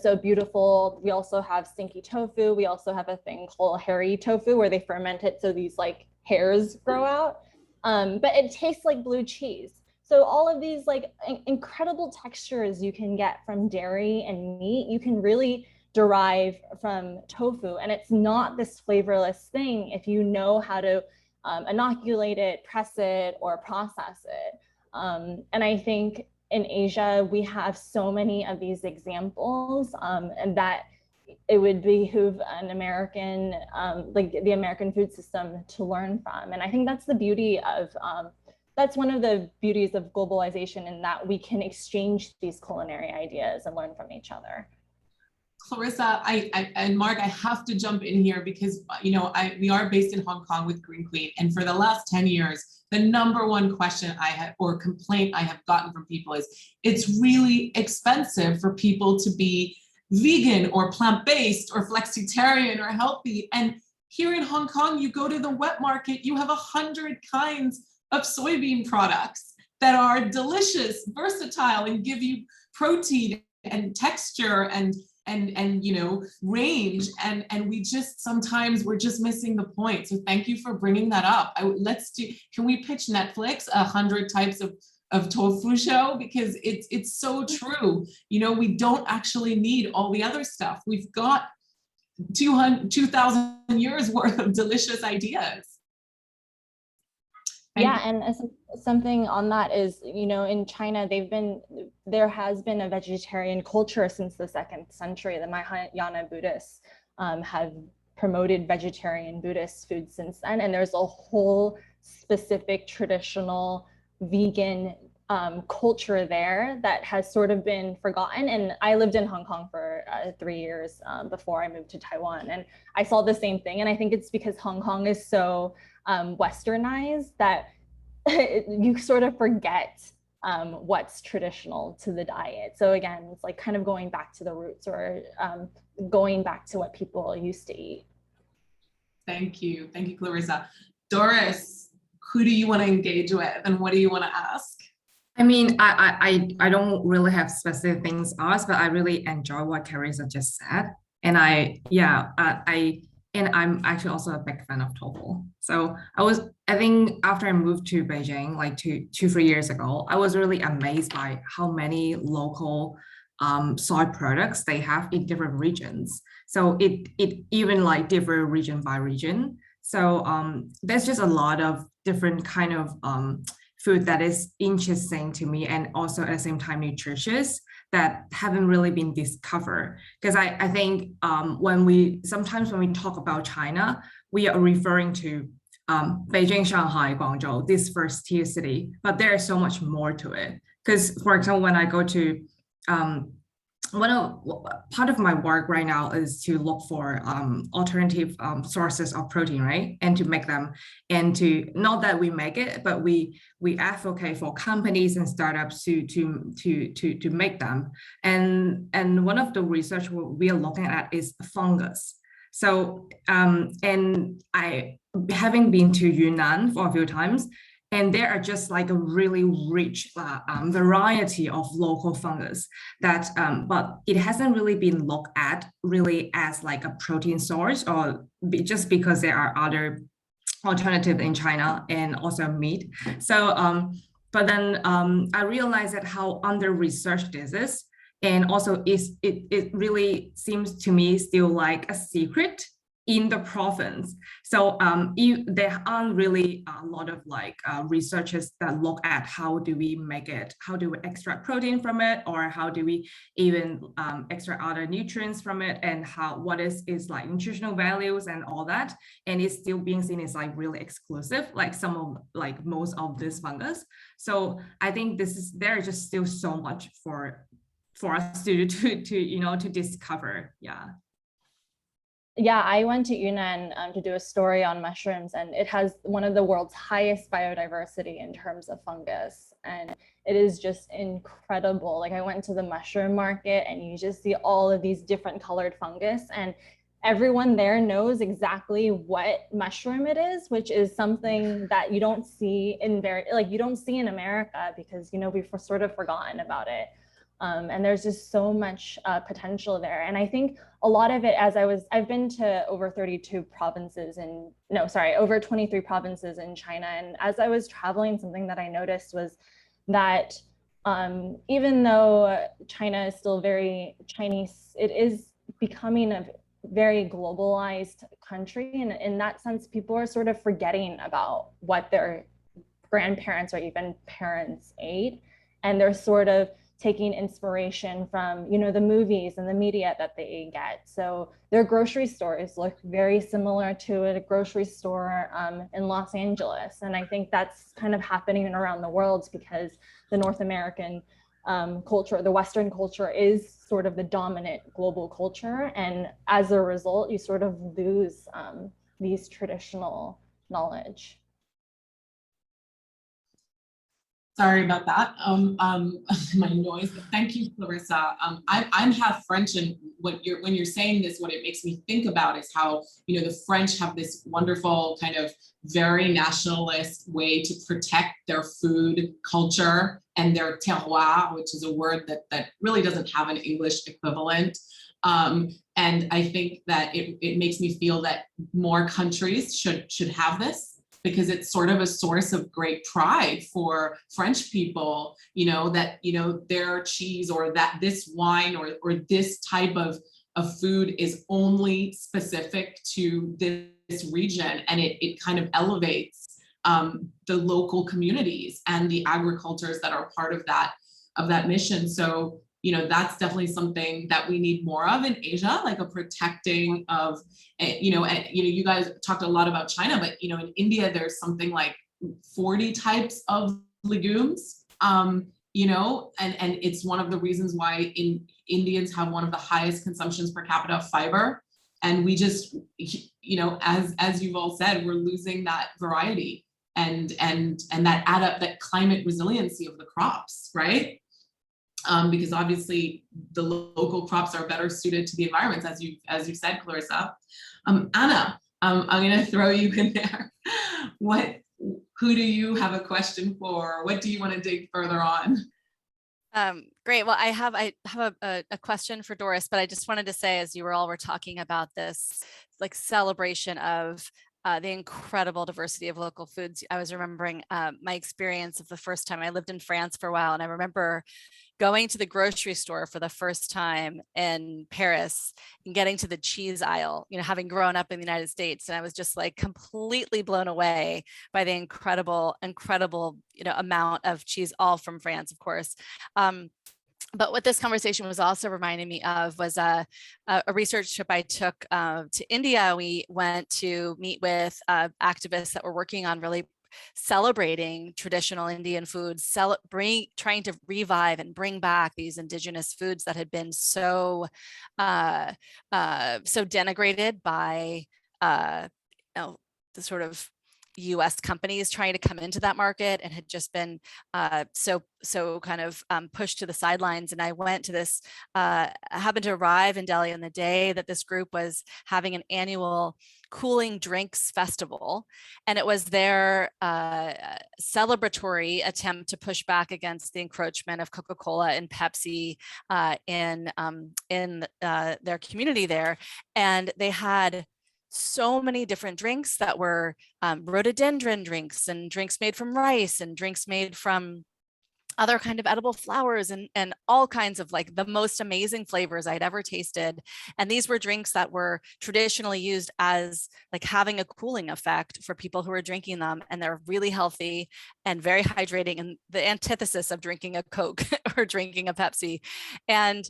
S6: so beautiful. We also have stinky tofu. We also have a thing called hairy tofu where they ferment it so these like hairs grow out. But it tastes like blue cheese. So all of these like incredible textures you can get from dairy and meat, you can really derive from tofu. And it's not this flavorless thing if you know how to inoculate it, press it, or process it. And I think in Asia, we have so many of these examples, and that it would behoove an American, like the American food system, to learn from. And I think that's the beauty of, that's one of the beauties of globalization, in that we can exchange these culinary ideas and learn from each other.
S2: Clarissa, and Mark, I have to jump in here because, you know, we are based in Hong Kong with Green Queen, and for the last 10 years, the #1 question I have, or complaint I have gotten from people, is it's really expensive for people to be vegan or plant-based or flexitarian or healthy. And here in Hong Kong, you go to the wet market, you have 100 kinds of soybean products that are delicious, versatile, and give you protein and texture and you know, range, and we just sometimes we're just missing the point. So thank you for bringing that up. Can we pitch Netflix 100 types of tofu show, because it's so true. You know, we don't actually need all the other stuff. We've got 2,000 years worth of delicious ideas.
S6: Yeah, and something on that is, you know, in China, there has been a vegetarian culture since the 2nd century. The Mahayana Buddhists have promoted vegetarian Buddhist food since then, and there's a whole specific traditional vegan culture there that has sort of been forgotten. And I lived in Hong Kong for 3 years before I moved to Taiwan, and I saw the same thing. And I think it's because Hong Kong is so westernized that you sort of forget what's traditional to the diet. So again, it's like kind of going back to the roots, or going back to what people used to eat.
S2: Thank you, Clarissa. Doris, who do you want to engage with, and what do you want to ask?
S4: I mean, I don't really have specific things to ask, but I really enjoy what Clarissa just said. And I'm actually also a big fan of tofu. So I think after I moved to Beijing, like 2-3 years ago, I was really amazed by how many local soy products they have in different regions. So it even like differ region by region. So there's just a lot of different kind of food that is interesting to me, and also at the same time nutritious, that haven't really been discovered. Because I think when we talk about China, we are referring to Beijing, Shanghai, Guangzhou, this first tier city, but there is so much more to it. Because for example, when I go to part of my work right now is to look for alternative sources of protein, right? And to make them, and to, not that we make it, but we advocate for companies and startups to make them. And one of the research we are looking at is fungus. So and I, having been to Yunnan for a few times, and there are just like a really rich variety of local fungus that, but it hasn't really been looked at really as like a protein source, or just because there are other alternatives in China and also meat. So, but then I realized that how under-researched this is, and also it really seems to me still like a secret in the province. So there aren't really a lot of like researchers that look at how do we make it, how do we extract protein from it, or how do we even extract other nutrients from it, and what is like nutritional values and all that. And it's still being seen as like really exclusive, like most of this fungus. So I think there is just still so much for us to discover.
S6: Yeah, I went to Yunnan to do a story on mushrooms, and it has one of the world's highest biodiversity in terms of fungus. And it is just incredible. Like, I went to the mushroom market, and you just see all of these different colored fungus, and everyone there knows exactly what mushroom it is, which is something that you don't see in America, because, you know, we've sort of forgotten about it. And there's just so much potential there. And I think a lot of it, I've been to over 23 provinces in China. And as I was traveling, something that I noticed was that even though China is still very Chinese, it is becoming a very globalized country. And in that sense, people are sort of forgetting about what their grandparents or even parents ate. And they're sort of taking inspiration from, you know, the movies and the media that they get. So their grocery stores look very similar to a grocery store in Los Angeles. And I think that's kind of happening around the world because the North American culture, the Western culture is sort of the dominant global culture. And as a result, you sort of lose these traditional knowledge.
S2: Sorry about that. My noise. But thank you, Clarissa. I'm half French, and when you're saying this, what it makes me think about is how, you know, the French have this wonderful kind of very nationalist way to protect their food culture and their terroir, which is a word that really doesn't have an English equivalent. And I think that it makes me feel that more countries should have this, because it's sort of a source of great pride for French people, you know, that, you know, their cheese or that this wine or this type of food is only specific to this region, and it kind of elevates the local communities and the agricultures that are part of that mission. So, you know, that's definitely something that we need more of in Asia, like a protecting of, you know, you guys talked a lot about China, but, you know, in India, there's something like 40 types of legumes, you know, and it's one of the reasons why Indians have one of the highest consumptions per capita of fiber. And we just, you know, as you've all said, we're losing that variety and that climate resiliency of the crops, right? Because obviously the local crops are better suited to the environments, as you said, Clarissa. Anna, I'm going to throw you in there. Who do you have a question for? What do you want to dig further on?
S5: Great. Well, I have a question for Doris, but I just wanted to say, as you were talking about this, like celebration of the incredible diversity of local foods, I was remembering my experience of the first time I lived in France for a while, and I remember going to the grocery store for the first time in Paris and getting to the cheese aisle, you know, having grown up in the United States. And I was just like completely blown away by the incredible, you know, amount of cheese, all from France, of course. But what this conversation was also reminding me of was a research trip I took to India. We went to meet with activists that were working on really celebrating traditional Indian foods, trying to revive and bring back these indigenous foods that had been so denigrated by you know, the sort of US companies trying to come into that market, and had just been so kind of pushed to the sidelines. And I went to this, happened to arrive in Delhi on the day that this group was having an annual cooling drinks festival, and it was their celebratory attempt to push back against the encroachment of Coca-Cola and Pepsi in their community there. And they had so many different drinks that were rhododendron drinks, and drinks made from rice, and drinks made from other kind of edible flowers, and all kinds of like the most amazing flavors I'd ever tasted. And these were drinks that were traditionally used as like having a cooling effect for people who are drinking them. And they're really healthy and very hydrating, and the antithesis of drinking a Coke or drinking a Pepsi. And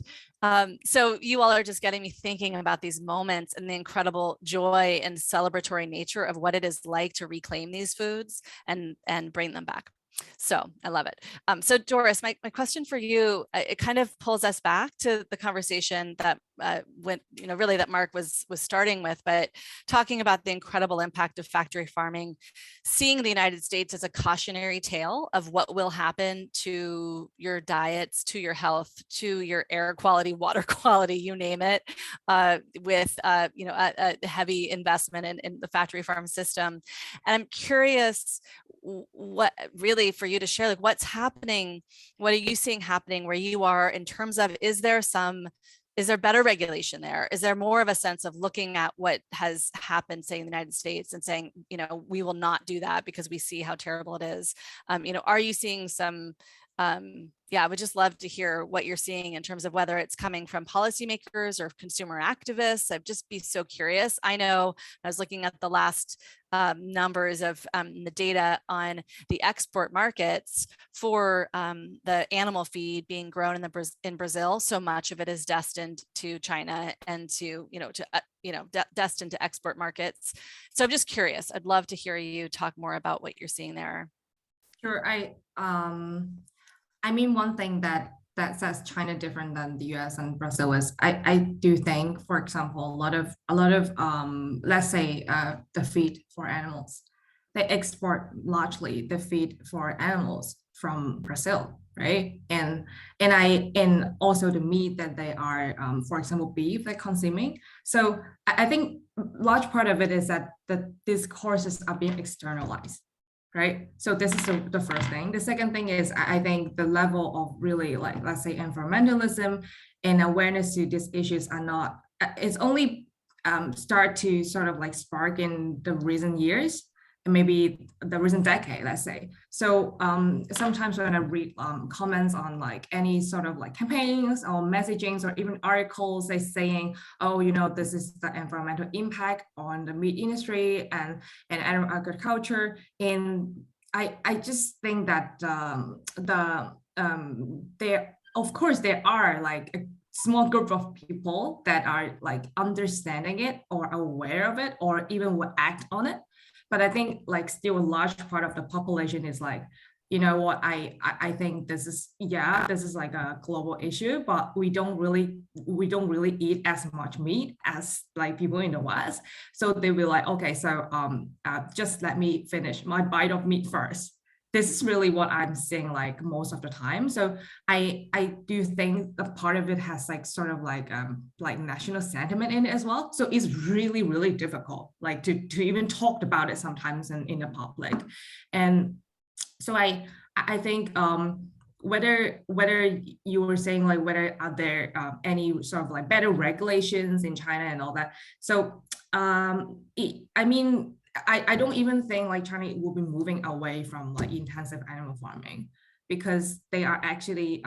S5: so you all are just getting me thinking about these moments and the incredible joy and celebratory nature of what it is like to reclaim these foods and bring them back. So I love it. So Doris, my question for you, it kind of pulls us back to the conversation that went, you know, really that Mark was starting with, but talking about the incredible impact of factory farming, seeing the United States as a cautionary tale of what will happen to your diets, to your health, to your air quality, water quality, you name it, with you know, a heavy investment in the factory farm system. And I'm curious, what really for you to share, like what's happening, what are you seeing happening where you are in terms of, is there better regulation there? Is there more of a sense of looking at what has happened, say in the United States, and saying, you know, we will not do that because we see how terrible it is? You know, are you seeing some yeah, I would just love to hear what you're seeing in terms of whether it's coming from policymakers or consumer activists. I'd just be so curious. I know I was looking at the last numbers of the data on the export markets for the animal feed being grown in Brazil. So much of it is destined to China and to, destined to export markets. So I'm just curious. I'd love to hear you talk more about what you're seeing there.
S4: Sure. I mean, one thing that sets China different than the US and Brazil is I do think, for example, a lot of let's say the feed for animals, they export largely the feed for animals from Brazil, right? And also the meat that they are, for example, beef they're consuming. So I think large part of it is that these courses are being externalized. Right. So this is the first thing. The second thing is I think the level of really, like, let's say, environmentalism and awareness to these issues are not, it's only start to sort of like spark in the recent years, and maybe the recent decade, let's say. So sometimes when I read comments on like any sort of like campaigns or messagings or even articles, they saying, oh, this is the environmental impact on the meat industry and animal agriculture. And I just think that there, of course, there are like a small group of people that are like understanding it or aware of it or even will act on it. But I think like still a large part of the population is like, what, I think this is like a global issue, but we don't really eat as much meat as like people in the West. So they will like, okay, so just let me finish my bite of meat first. This is really what I'm seeing like most of the time. So I do think a part of it has like sort of like national sentiment in it as well. So it's really, really difficult like to even talk about it sometimes in the public. And so I think whether you were saying like whether are there any sort of like better regulations in China and all that. So I mean, I don't even think like China will be moving away from like intensive animal farming, because they are actually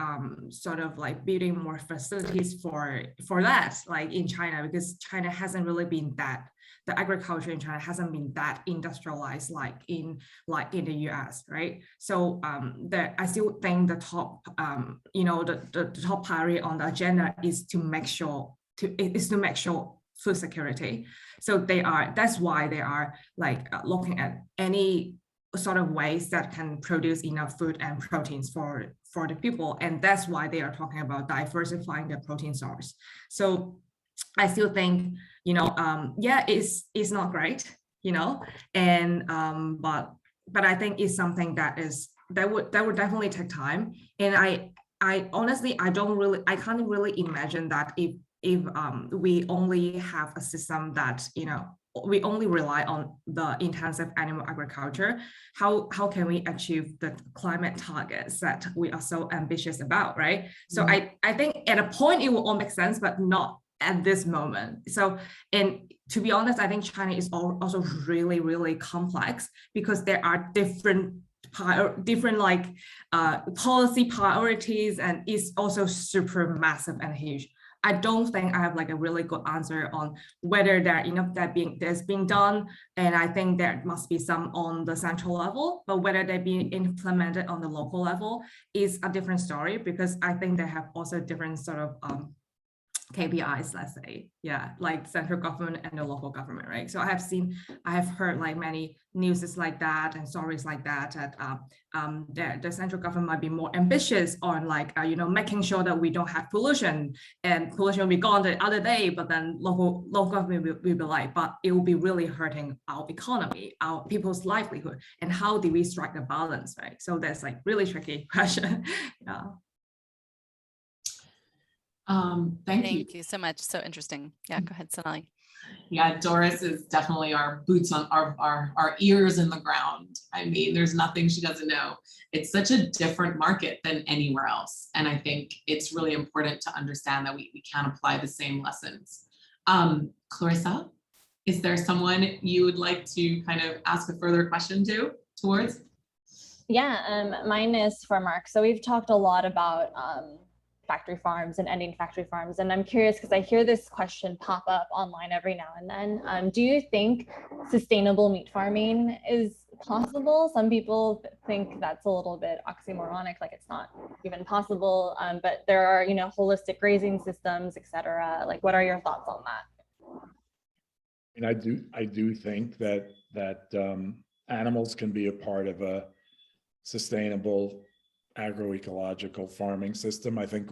S4: sort of like building more facilities for that, like in China, because China hasn't really been that, the agriculture in China hasn't been that industrialized like in the US, right? So I still think the top the top priority on the agenda is to make sure food security. So that's why they are like looking at any sort of ways that can produce enough food and proteins for the people. And that's why they are talking about diversifying the protein source. So I still think, it's not great, and but I think it's something that would definitely take time. And I honestly, I can't really imagine that if we only have a system that, we only rely on the intensive animal agriculture, how can we achieve the climate targets that we are so ambitious about, right? So I think at a point it will all make sense, but not at this moment. So, and to be honest, I think China is also really, really complex, because there are different like policy priorities, and it's also super massive and huge. I don't think I have like a really good answer on whether there are enough that's being done, and I think there must be some on the central level, but whether they're being implemented on the local level is a different story, because I think they have also different sort of KPIs, let's say, like central government and the local government, right? So I have heard like many news like that and stories like that, the central government might be more ambitious on like, making sure that we don't have pollution, and pollution will be gone the other day, but then local government will be like, but it will be really hurting our economy, our people's livelihood, and how do we strike the balance, right? So that's like really tricky question.
S5: Thank you so much. So interesting. Yeah, go ahead, Sonali.
S2: Yeah, Doris is definitely our boots on our ears in the ground. I mean, there's nothing she doesn't know. It's such a different market than anywhere else. And I think it's really important to understand that we can't apply the same lessons. Clarissa, is there someone you would like to kind of ask a further question towards?
S6: Yeah, mine is for Mark. So we've talked a lot about factory farms and ending factory farms. And I'm curious because I hear this question pop up online every now and then. Do you think sustainable meat farming is possible? Some people think that's a little bit oxymoronic, like it's not even possible. But there are, holistic grazing systems, et cetera. Like, what are your thoughts on that?
S3: And I do think that animals can be a part of a sustainable agroecological farming system. I think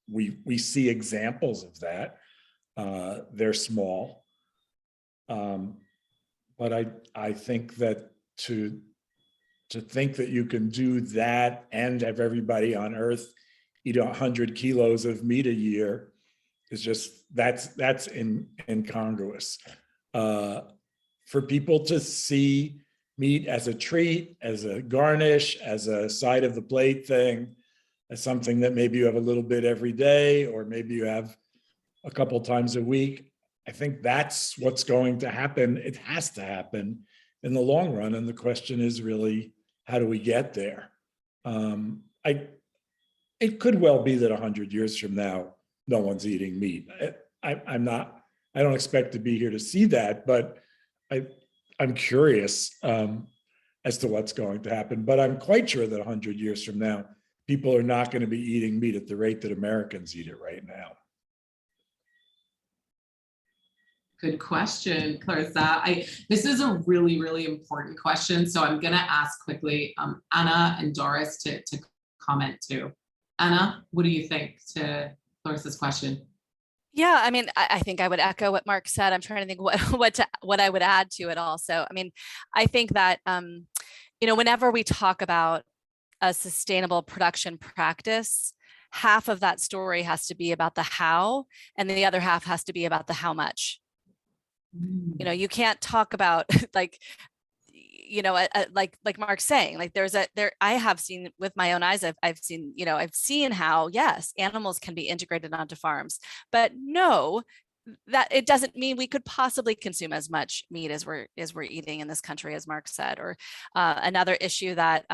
S3: we see examples of that. They're small, but I think that to think that you can do that and have everybody on Earth eat 100 kilos of meat a year is just that's incongruous. For people to see meat as a treat, as a garnish, as a side of the plate thing, as something that maybe you have a little bit every day, or maybe you have a couple times a week. I think that's what's going to happen. It has to happen in the long run. And the question is really, how do we get there? It could well be that 100 years from now, no one's eating meat. I don't expect to be here to see that, but I'm curious as to what's going to happen, but I'm quite sure that 100 years from now, people are not going to be eating meat at the rate that Americans eat it right now.
S2: Good question, Clarissa. This is a really, really important question. So I'm going to ask quickly Anna and Doris to comment too. Anna, what do you think to Clarissa's question?
S5: Yeah, I mean, I think I would echo what Mark said. I'm trying to think what I would add to it also. I mean, I think that, whenever we talk about a sustainable production practice, half of that story has to be about the how, and the other half has to be about the how much. You can't talk about like Mark's saying, like I have seen with my own eyes, I've seen how, yes, animals can be integrated onto farms, but no, that it doesn't mean we could possibly consume as much meat as we're eating in this country, as Mark said. Or another issue that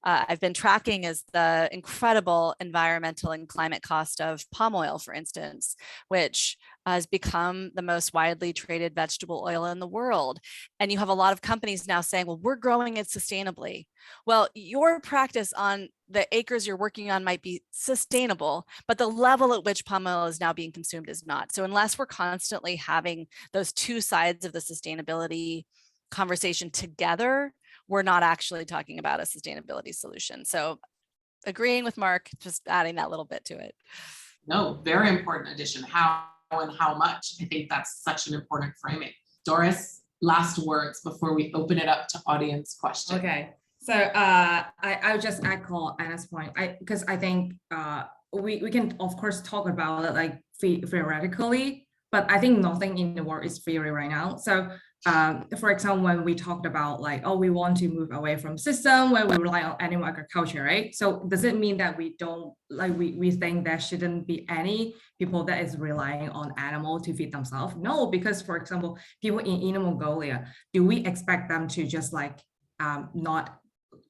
S5: I've been tracking is the incredible environmental and climate cost of palm oil, for instance, which has become the most widely traded vegetable oil in the world. And you have a lot of companies now saying, well, we're growing it sustainably. Well, your practice on the acres you're working on might be sustainable, but the level at which palm oil is now being consumed is not. So unless we're constantly having those two sides of the sustainability conversation together, we're not actually talking about a sustainability solution. So agreeing with Mark, just adding that little bit to it.
S2: No, very important addition. How and how much? I think that's such an important framing. Doris, last words before we open it up to audience questions.
S4: Okay. So I would just echo Anna's point, because I think we can of course talk about it like theoretically, but I think nothing in the world is theory right now. So for example, when we talked about like, oh, we want to move away from system where we rely on animal agriculture, right? So does it mean that we don't like we think there shouldn't be any people that is relying on animal to feed themselves? No, because for example, people in Inner Mongolia, do we expect them to just like not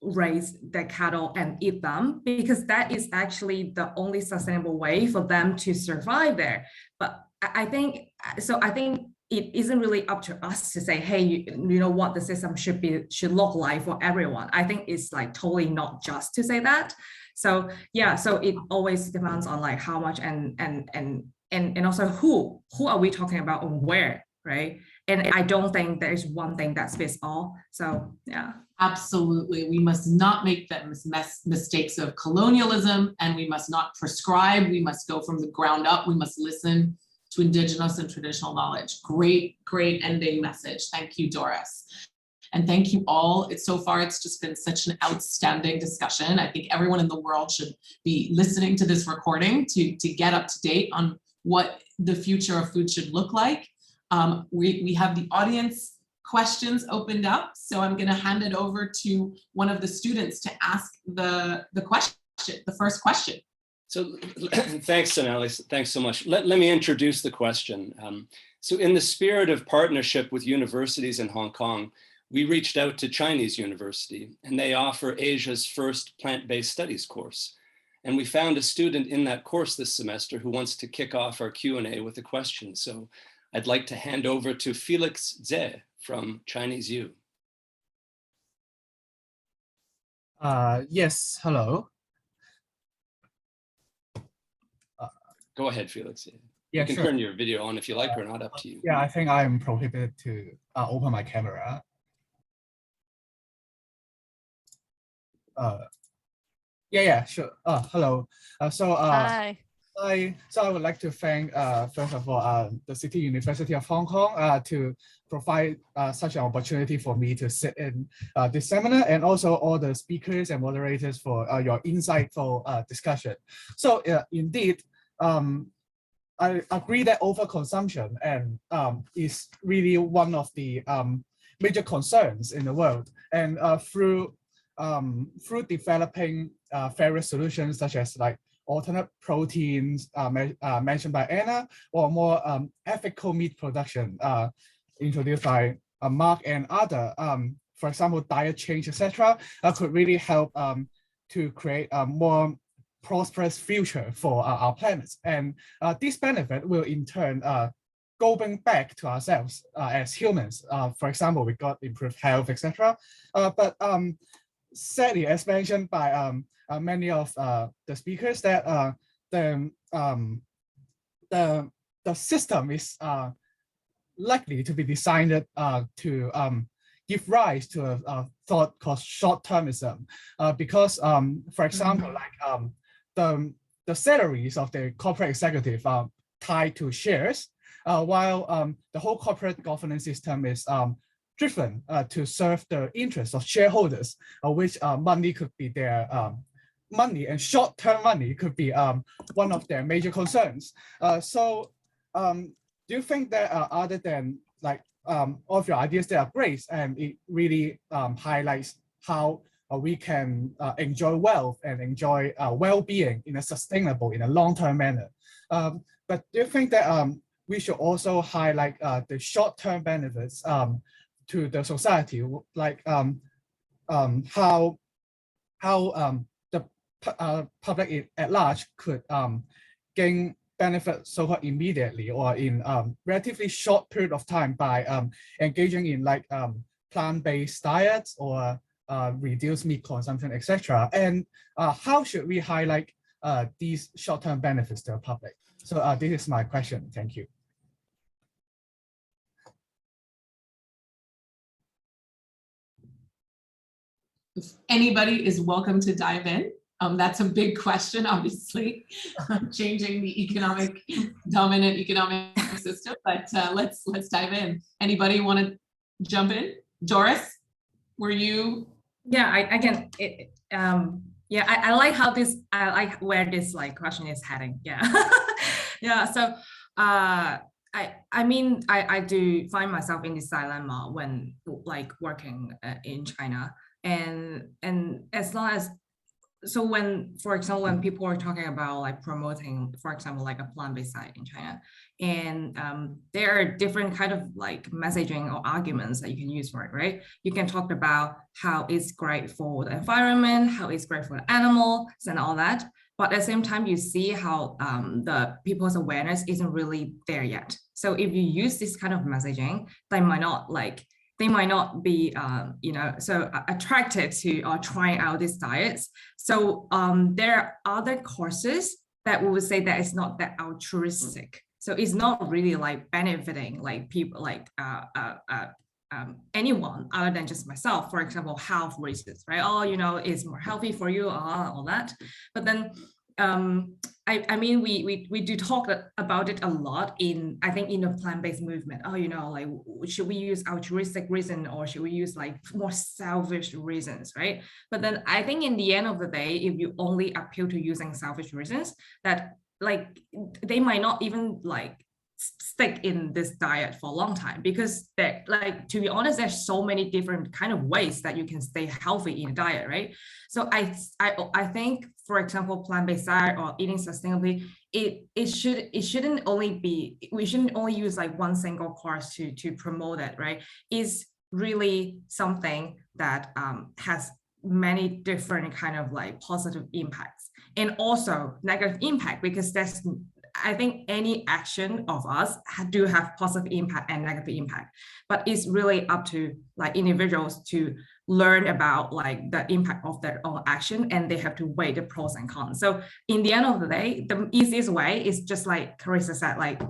S4: raise their cattle and eat them, because that is actually the only sustainable way for them to survive there? But I think it isn't really up to us to say, hey, you know what the system should look like for everyone. I think it's like totally not just to say that. So yeah, so it always depends on like how much and also who are we talking about and where, right? And I don't think there is one thing that fits all. So yeah.
S2: Absolutely. We must not make the mistakes of colonialism, and we must not prescribe. We must go from the ground up. We must listen to indigenous and traditional knowledge. Great, great ending message. Thank you, Doris. And thank you all. So far, it's just been such an outstanding discussion. I think everyone in the world should be listening to this recording to get up to date on what the future of food should look like. We have the audience questions opened up. So I'm going to hand it over to one of the students to ask the question, the first question.
S7: So thanks, Sonali. Thanks so much. Let me introduce the question. So in the spirit of partnership with universities in Hong Kong, we reached out to Chinese University, and they offer Asia's first plant-based studies course. And we found a student in that course this semester who wants to kick off our Q&A with a question. So I'd like to hand over to Felix Zhe from Chinese U.
S8: Yes, hello.
S7: Go ahead, Felix.
S8: Yeah,
S7: you can
S8: sure.
S7: turn your video on if you like or not, up to you.
S8: Yeah, I think I'm prohibited to open my camera. Yeah, sure. Hello.
S5: Hi.
S8: I would like to thank, first of all, the City University of Hong Kong to provide such an opportunity for me to sit in this seminar, and also all the speakers and moderators for your insightful discussion. So indeed, I agree that overconsumption is really one of the major concerns in the world, and through developing various solutions such as like alternate proteins mentioned by Anna, or more ethical meat production introduced by Mark and other, for example, diet change, etc., could really help to create a more prosperous future for our planet. And this benefit will in turn going back to ourselves as humans. For example, we got improved health, etc. But sadly, as mentioned by many of the speakers, that the system is likely to be designed to give rise to a thought called short-termism, because, for example, like the salaries of the corporate executive are tied to shares, while the whole corporate governance system is driven to serve the interests of shareholders, which money could be their money, and short-term money could be one of their major concerns. So do you think that other than like all of your ideas that are great, and it really highlights how we can enjoy wealth and enjoy well-being in a sustainable, in a long-term manner. But do you think that we should also highlight the short-term benefits to the society, like how the public at large could gain benefit so-called immediately or in relatively short period of time by engaging in like plant-based diets or reduce meat consumption, etc. And how should we highlight these short-term benefits to the public? So this is my question. Thank you.
S2: If anybody is welcome to dive in. That's a big question, obviously, changing the dominant economic system, but let's dive in. Anybody want to jump in? Doris, were you?
S4: Yeah, I can. Yeah, I like how this. I like where this like question is heading. Yeah, yeah. So, I mean, I do find myself in this dilemma when like working in China, and as long as. So when, for example, when people are talking about like promoting, for example, like a plant-based diet in China, and there are different kind of like messaging or arguments that you can use for it, right? You can talk about how it's great for the environment, how it's great for the animals and all that. But at the same time, you see how the people's awareness isn't really there yet. So if you use this kind of messaging, they might not be, so attracted to trying out these diets. So there are other courses that we would say that it's not that altruistic. So it's not really like benefiting like people like anyone other than just myself. For example, health reasons, right? Oh, it's more healthy for you, all that. But then I mean, we do talk about it a lot in, I think, in the plant-based movement. Oh, like, should we use altruistic reason or should we use like more selfish reasons, right? But then I think in the end of the day, if you only appeal to using selfish reasons, that like they might not even like stick in this diet for a long time, because that, like, to be honest, there's so many different kind of ways that you can stay healthy in a diet, right? So I think, for example, plant-based diet or eating sustainably, we shouldn't only use like one single course to promote it, right? really something that has many different kind of like positive impacts and also negative impact, because I think any action of us do have positive impact and negative impact, but it's really up to like individuals to learn about like the impact of their own action, and they have to weigh the pros and cons. So in the end of the day, the easiest way is just like Carissa said, like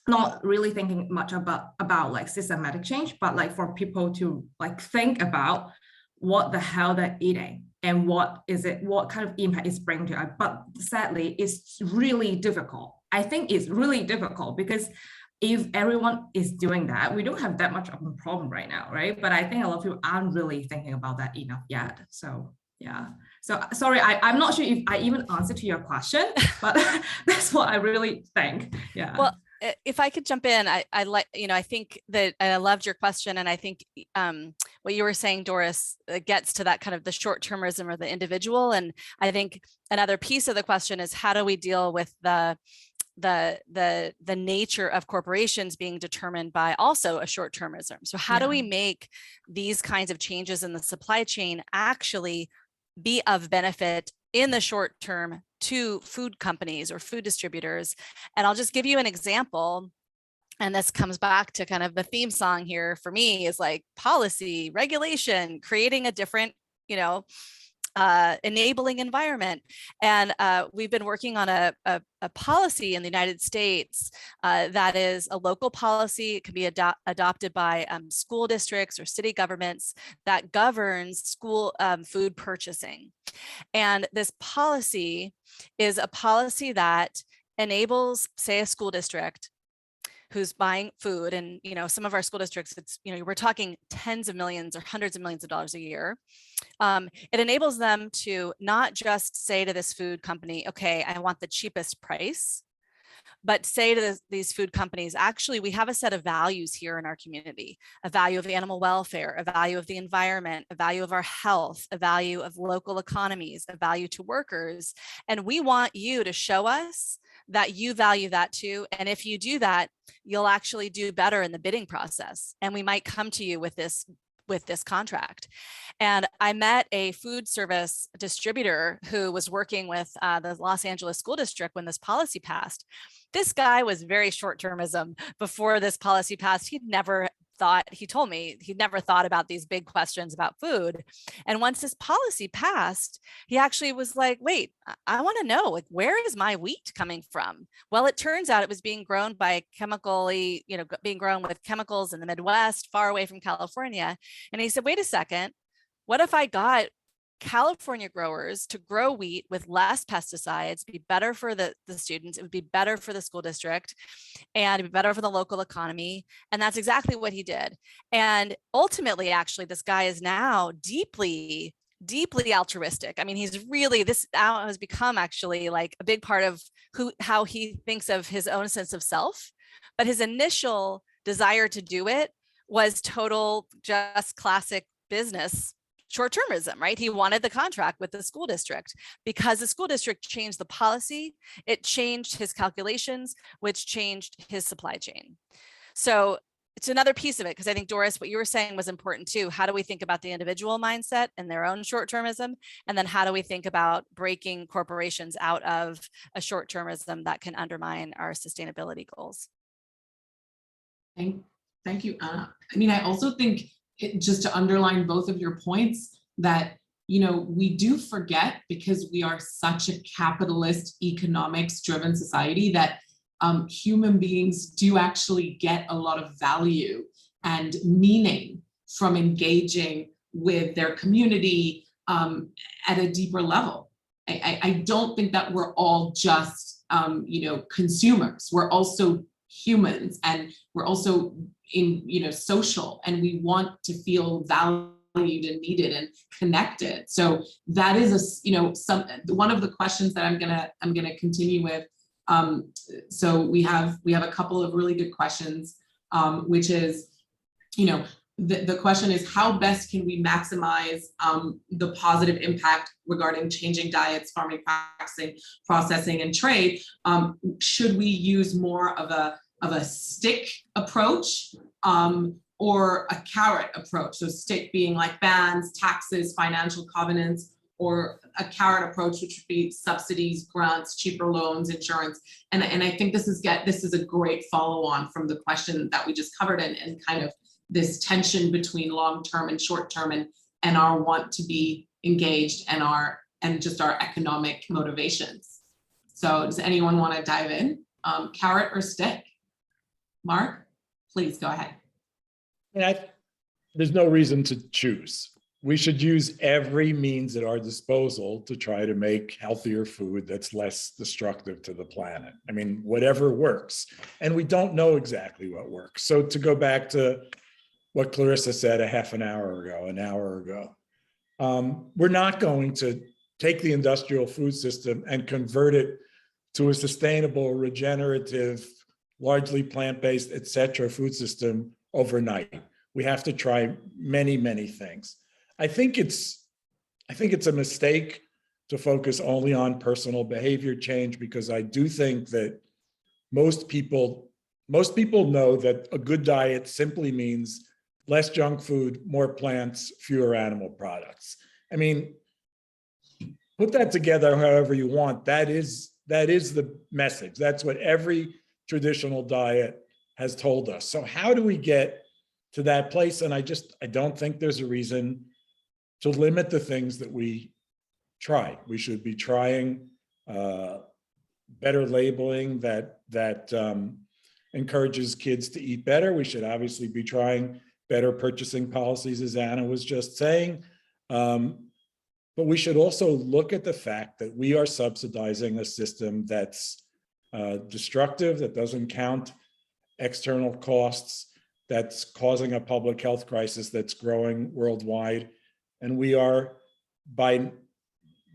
S4: not really thinking much about like systematic change, but like for people to like think about what the hell they're eating and what kind of impact it's bringing to us. But sadly, it's really difficult. I think it's really difficult because if everyone is doing that, we don't have that much of a problem right now, right? But I think a lot of people aren't really thinking about that enough yet. So yeah. So sorry, I'm not sure if I even answered to your question, but that's what I really think. Yeah.
S5: Well, if I could jump in, I like, I think that I loved your question. And I think what you were saying, Doris, gets to that kind of the short-termism or the individual. And I think another piece of the question is, how do we deal with the nature of corporations being determined by also a short-termism? So how do we make these kinds of changes in the supply chain actually be of benefit in the short term to food companies or food distributors? And I'll just give you an example. And this comes back to kind of the theme song here for me is like policy, regulation, creating a different, enabling environment. And we've been working on a policy in the United States that is a local policy. It can be adopted by school districts or city governments that governs school food purchasing. And this policy is a policy that enables, say, a school district who's buying food, and some of our school districts, it's we're talking tens of millions or hundreds of millions of dollars a year. It enables them to not just say to this food company, okay, I want the cheapest price, but say to these food companies, actually, we have a set of values here in our community, a value of animal welfare, a value of the environment, a value of our health, a value of local economies, a value to workers. And we want you to show us that you value that too. And if you do that, you'll actually do better in the bidding process. And we might come to you with this contract. And I met a food service distributor who was working with the Los Angeles School District when this policy passed. This guy was very short-termism before this policy passed. He told me he'd never thought about these big questions about food. And once this policy passed, he actually was like, wait, I want to know, like, where is my wheat coming from? Well, it turns out it was being grown by being grown with chemicals in the Midwest, far away from California. And he said, wait a second, what if I got California growers to grow wheat with less pesticides? Be better for the students, it would be better for the school district, and it'd be better for the local economy. And that's exactly what he did. And ultimately, actually, this guy is now deeply altruistic. I mean, this now has become actually like a big part of how he thinks of his own sense of self. But his initial desire to do it was total, just classic business short-termism, right? He wanted the contract with the school district because the school district changed the policy. It changed his calculations, which changed his supply chain. So it's another piece of it, because I think, Doris, what you were saying was important too. How do we think about the individual mindset and their own short-termism? And then how do we think about breaking corporations out of a short-termism that can undermine our sustainability goals?
S2: Thank you, Anna. I mean, I also think, just to underline both of your points, that we do forget, because we are such a capitalist, economics driven society, that human beings do actually get a lot of value and meaning from engaging with their community at a deeper level. I don't think that we're all just consumers. We're also humans, and we're also social, and we want to feel valued and needed and connected. So that is one of the questions that I'm gonna continue with. So we have a couple of really good questions, which is, the question is, how best can we maximize the positive impact regarding changing diets, farming practicing, processing, and trade? Should we use more of a stick approach, or a carrot approach. So stick being like bans, taxes, financial covenants, or a carrot approach, which would be subsidies, grants, cheaper loans, insurance. And I think this is a great follow-on from the question that we just covered, and kind of this tension between long-term and short-term, and our want to be engaged, and just our economic motivations. So does anyone want to dive in? Carrot or stick? Mark, please go ahead.
S3: There's no reason to choose. We should use every means at our disposal to try to make healthier food that's less destructive to the planet. I mean, whatever works. And we don't know exactly what works. So to go back to what Clarissa said an hour ago, we're not going to take the industrial food system and convert it to a sustainable, regenerative, largely plant-based, et cetera, food system overnight. We have to try many, many things. I think it's a mistake to focus only on personal behavior change, because I do think that most people know that a good diet simply means less junk food, more plants, fewer animal products. I mean, put that together however you want. That is the message. That's what every traditional diet has told us. So how do we get to that place? And I don't think there's a reason to limit the things that we try. We should be trying better labeling that encourages kids to eat better. We should obviously be trying better purchasing policies, as Anna was just saying. But we should also look at the fact that we are subsidizing a system that's destructive, that doesn't count external costs, that's causing a public health crisis that's growing worldwide. And we are, by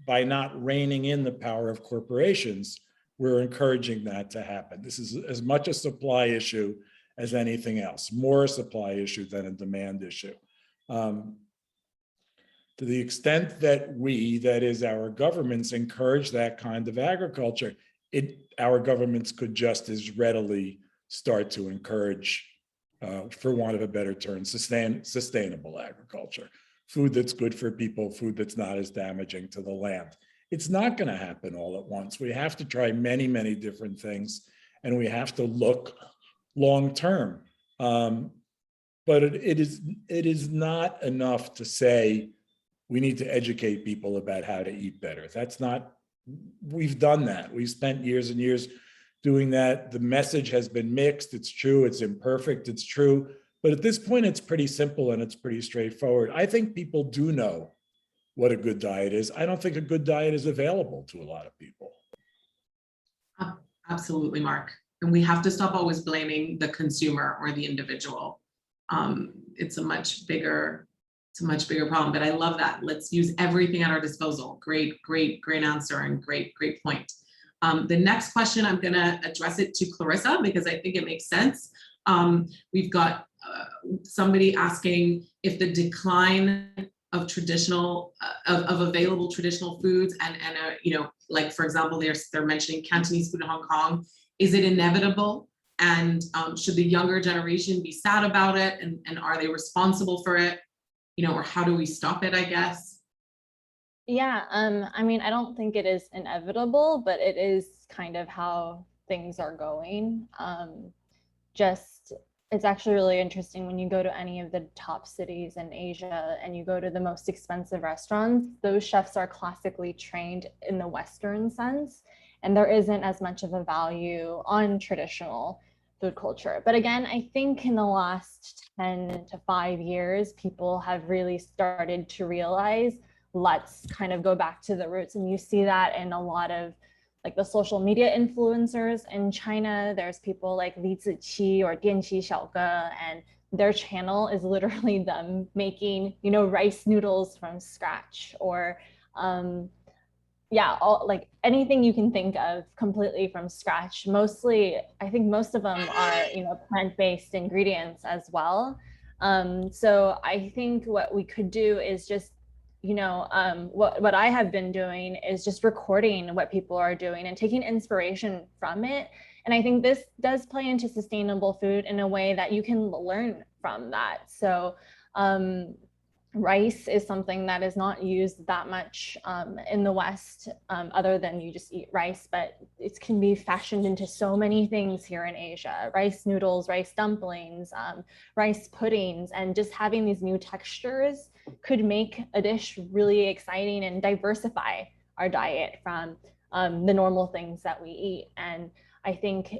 S3: not reining in the power of corporations, we're encouraging that to happen. This is as much a supply issue as anything else, more a supply issue than a demand issue. To the extent that we, that is our governments, encourage that kind of agriculture, our governments could just as readily start to encourage, for want of a better term, sustainable agriculture, food that's good for people, food that's not as damaging to the land. It's not going to happen all at once. We have to try many, many different things, and we have to look long term. But it is not enough to say we need to educate people about how to eat better. That's not, we've done that. We've spent years and years doing that. The message has been mixed. It's true, it's imperfect, it's true. But at this point, it's pretty simple and it's pretty straightforward. I think people do know what a good diet is. I don't think a good diet is available to a lot of people.
S2: Absolutely, Mark. And we have to stop always blaming the consumer or the individual. It's a much bigger problem, but I love that. Let's use everything at our disposal. Great answer, and great point. The next question, I'm gonna address it to Clarissa because I think it makes sense. We've got somebody asking if the decline of traditional, of available traditional foods and like for example, they're mentioning Cantonese food in Hong Kong, is it inevitable? And should the younger generation be sad about it? And are they responsible for it? Or how do we stop it, I guess?
S6: Yeah, I mean, I don't think it is inevitable, but it is kind of how things are going. It's actually really interesting when you go to any of the top cities in Asia and you go to the most expensive restaurants, those chefs are classically trained in the Western sense, and there isn't as much of a value on traditional food culture. But again, I think in the last 10 to 5 years, people have really started to realize, let's kind of go back to the roots. And you see that in a lot of like the social media influencers in China. There's people like Li Ziqi or Dianqi Xiaoge, and their channel is literally them making, rice noodles from scratch, or like anything you can think of completely from scratch. Mostly, I think most of them are, plant-based ingredients as well. So I think what we could do is just, what I have been doing is just recording what people are doing and taking inspiration from it. And I think this does play into sustainable food in a way that you can learn from that. So rice is something that is not used that much in the West, other than you just eat rice, but it can be fashioned into so many things here in Asia. Rice noodles, rice dumplings, rice puddings, and just having these new textures could make a dish really exciting and diversify our diet from the normal things that we eat. And I think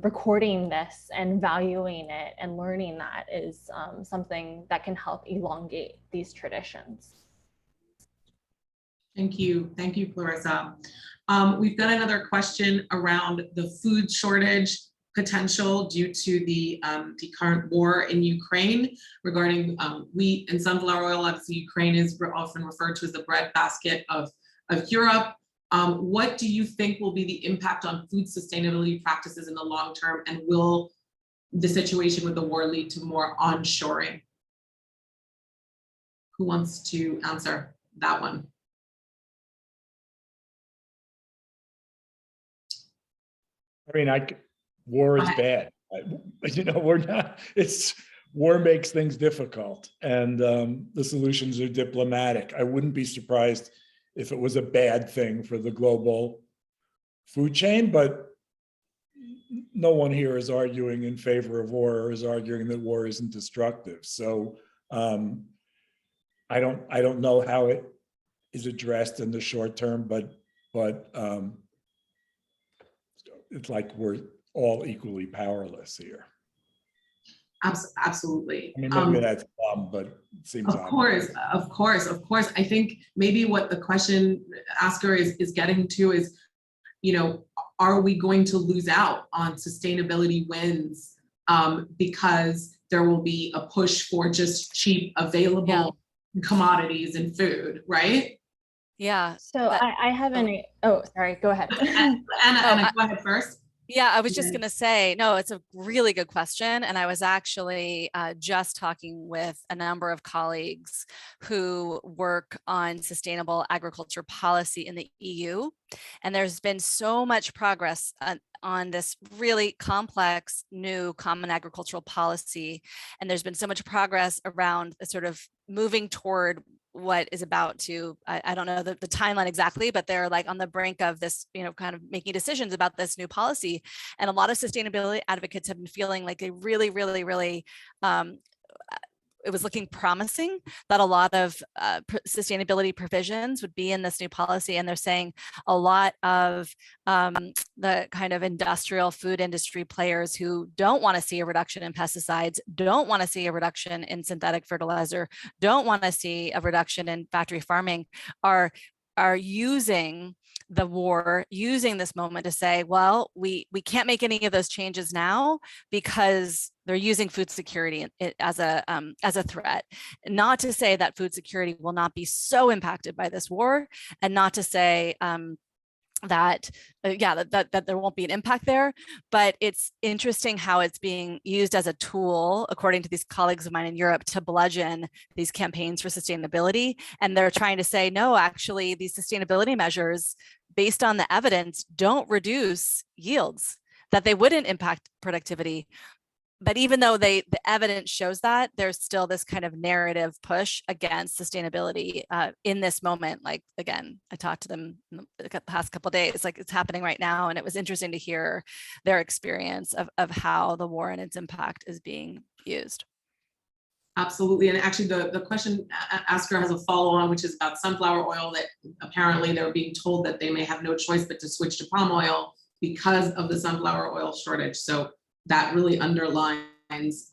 S6: recording this and valuing it and learning that is something that can help elongate these traditions.
S2: Thank you, Clarissa. We've got another question around the food shortage potential due to the current war in Ukraine regarding wheat and sunflower oil. Obviously, Ukraine is often referred to as the breadbasket of Europe. What do you think will be the impact on food sustainability practices in the long term, and will the situation with the war lead to more onshoring? Who wants to answer that one?
S3: I mean, war is bad. You know, war makes things difficult, and the solutions are diplomatic. I wouldn't be surprised if it was a bad thing for the global food chain, but no one here is arguing in favor of war or is arguing that war isn't destructive. So I don't know how it is addressed in the short term, but it's like we're all equally powerless here.
S2: Absolutely.
S3: I mean, maybe that's dumb, but it seems obvious.
S2: Of course. I think maybe what the question asker is getting to is, you know, are we going to lose out on sustainability wins because there will be a push for just cheap, available commodities and food, right?
S5: Yeah.
S6: So I have oh, sorry, go ahead.
S2: Anna, go ahead first.
S5: Yeah, I was just going to say, no, it's a really good question. And I was actually just talking with a number of colleagues who work on sustainable agriculture policy in the EU. And there's been so much progress on this really complex new common agricultural policy. And there's been so much progress around the sort of moving toward what is about to, I don't know the timeline exactly, but they're like on the brink of this, you know, kind of making decisions about this new policy. And a lot of sustainability advocates have been feeling like they really, it was looking promising that a lot of sustainability provisions would be in this new policy. And they're saying a lot of the kind of industrial food industry players who don't want to see a reduction in pesticides, don't want to see a reduction in synthetic fertilizer, don't want to see a reduction in factory farming are using the war, using this moment to say, well, we can't make any of those changes now because they're using food security as a threat. Not to say that food security will not be so impacted by this war, and not to say that there won't be an impact there, but it's interesting how it's being used as a tool, according to these colleagues of mine in Europe, to bludgeon these campaigns for sustainability. And they're trying to say, no, actually, these sustainability measures, based on the evidence, don't reduce yields, that they wouldn't impact productivity. But even though the evidence shows that, there's still this kind of narrative push against sustainability in this moment. Like, again, I talked to them the past couple of days, like it's happening right now. And it was interesting to hear their experience of how the war and its impact is being used.
S2: Absolutely. And actually the question asker has a follow-on, which is about sunflower oil, that apparently they're being told that they may have no choice but to switch to palm oil because of the sunflower oil shortage. So that really underlines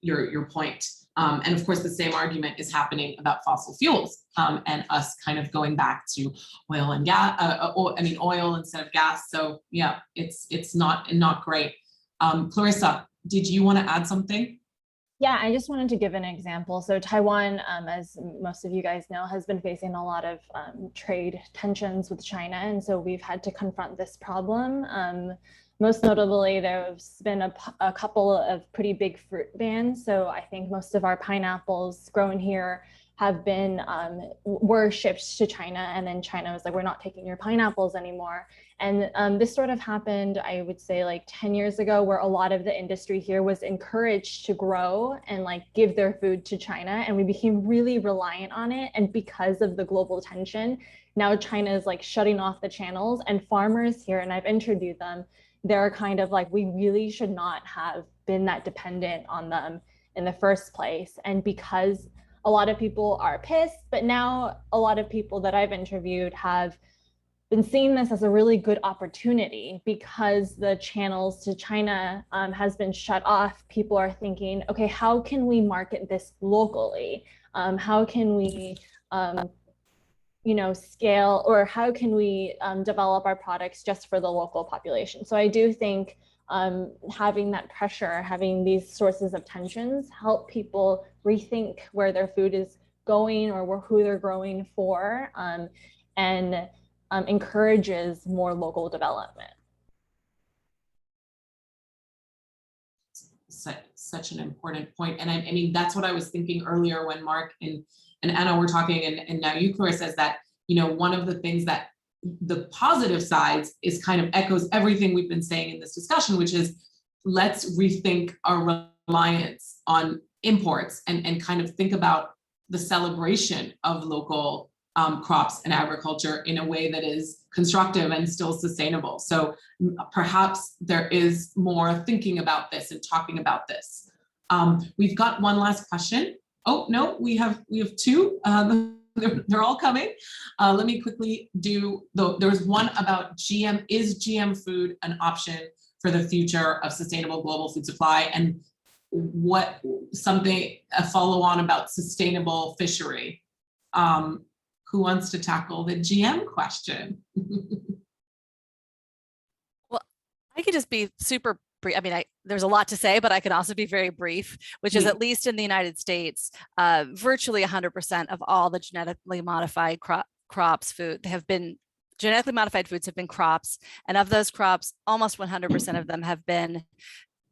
S2: your point. And of course, the same argument is happening about fossil fuels and us kind of going back to oil and gas, oil instead of gas. So yeah, it's not great. Clarissa, did you want to add something?
S6: Yeah, I just wanted to give an example. So Taiwan, as most of you guys know, has been facing a lot of trade tensions with China. And so we've had to confront this problem. Most notably, there's been a couple of pretty big fruit bans. So I think most of our pineapples grown here have been were shipped to China, and then China was like, we're not taking your pineapples anymore. And this sort of happened, I would say, like 10 years ago, where a lot of the industry here was encouraged to grow and like give their food to China, and we became really reliant on it. And because of the global tension, now China is like shutting off the channels, and farmers here, and I've interviewed them, they're kind of like, we really should not have been that dependent on them in the first place. And because a lot of people are pissed, but now a lot of people that I've interviewed have been seeing this as a really good opportunity, because the channels to China has been shut off. People are thinking, okay, how can we market this locally? How can we scale, or how can we develop our products just for the local population? So I do think having that pressure, having these sources of tensions help people rethink where their food is going or who they're growing for, and encourages more local development.
S2: Such an important point. And I mean, that's what I was thinking earlier when Mark and Anna were talking, and now you, Clarissa, says that, one of the things that the positive sides is kind of echoes everything we've been saying in this discussion, which is let's rethink our reliance on imports and kind of think about the celebration of local crops and agriculture in a way that is constructive and still sustainable. So perhaps there is more thinking about this and talking about this. We've got one last question. Oh no, we have two. They're all coming. Let me quickly do. There's one about GM. Is GM food an option for the future of sustainable global food supply? And a follow on about sustainable fishery. Who wants to tackle the GM question?
S5: Well, I could just be super brief. I mean, there's a lot to say, but I can also be very brief, which is, at least in the United States, virtually 100% of all the genetically modified crops food have been genetically modified foods have been crops. And of those crops, almost 100% of them have been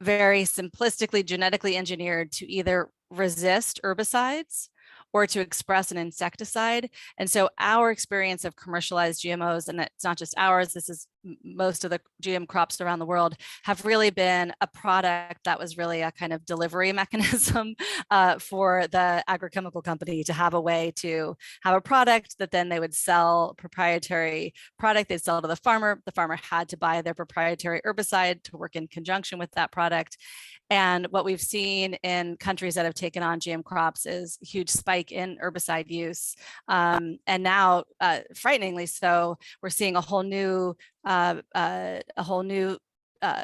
S5: very simplistically genetically engineered to either resist herbicides or to express an insecticide. And so our experience of commercialized GMOs, and it's not just ours, this is most of the GM crops around the world, have really been a product that was really a kind of delivery mechanism for the agrochemical company to have a way to have a product that then they would sell, proprietary product they'd sell to the farmer. The farmer had to buy their proprietary herbicide to work in conjunction with that product. And what we've seen in countries that have taken on GM crops is a huge spike in herbicide use. And now, frighteningly so, we're seeing a whole new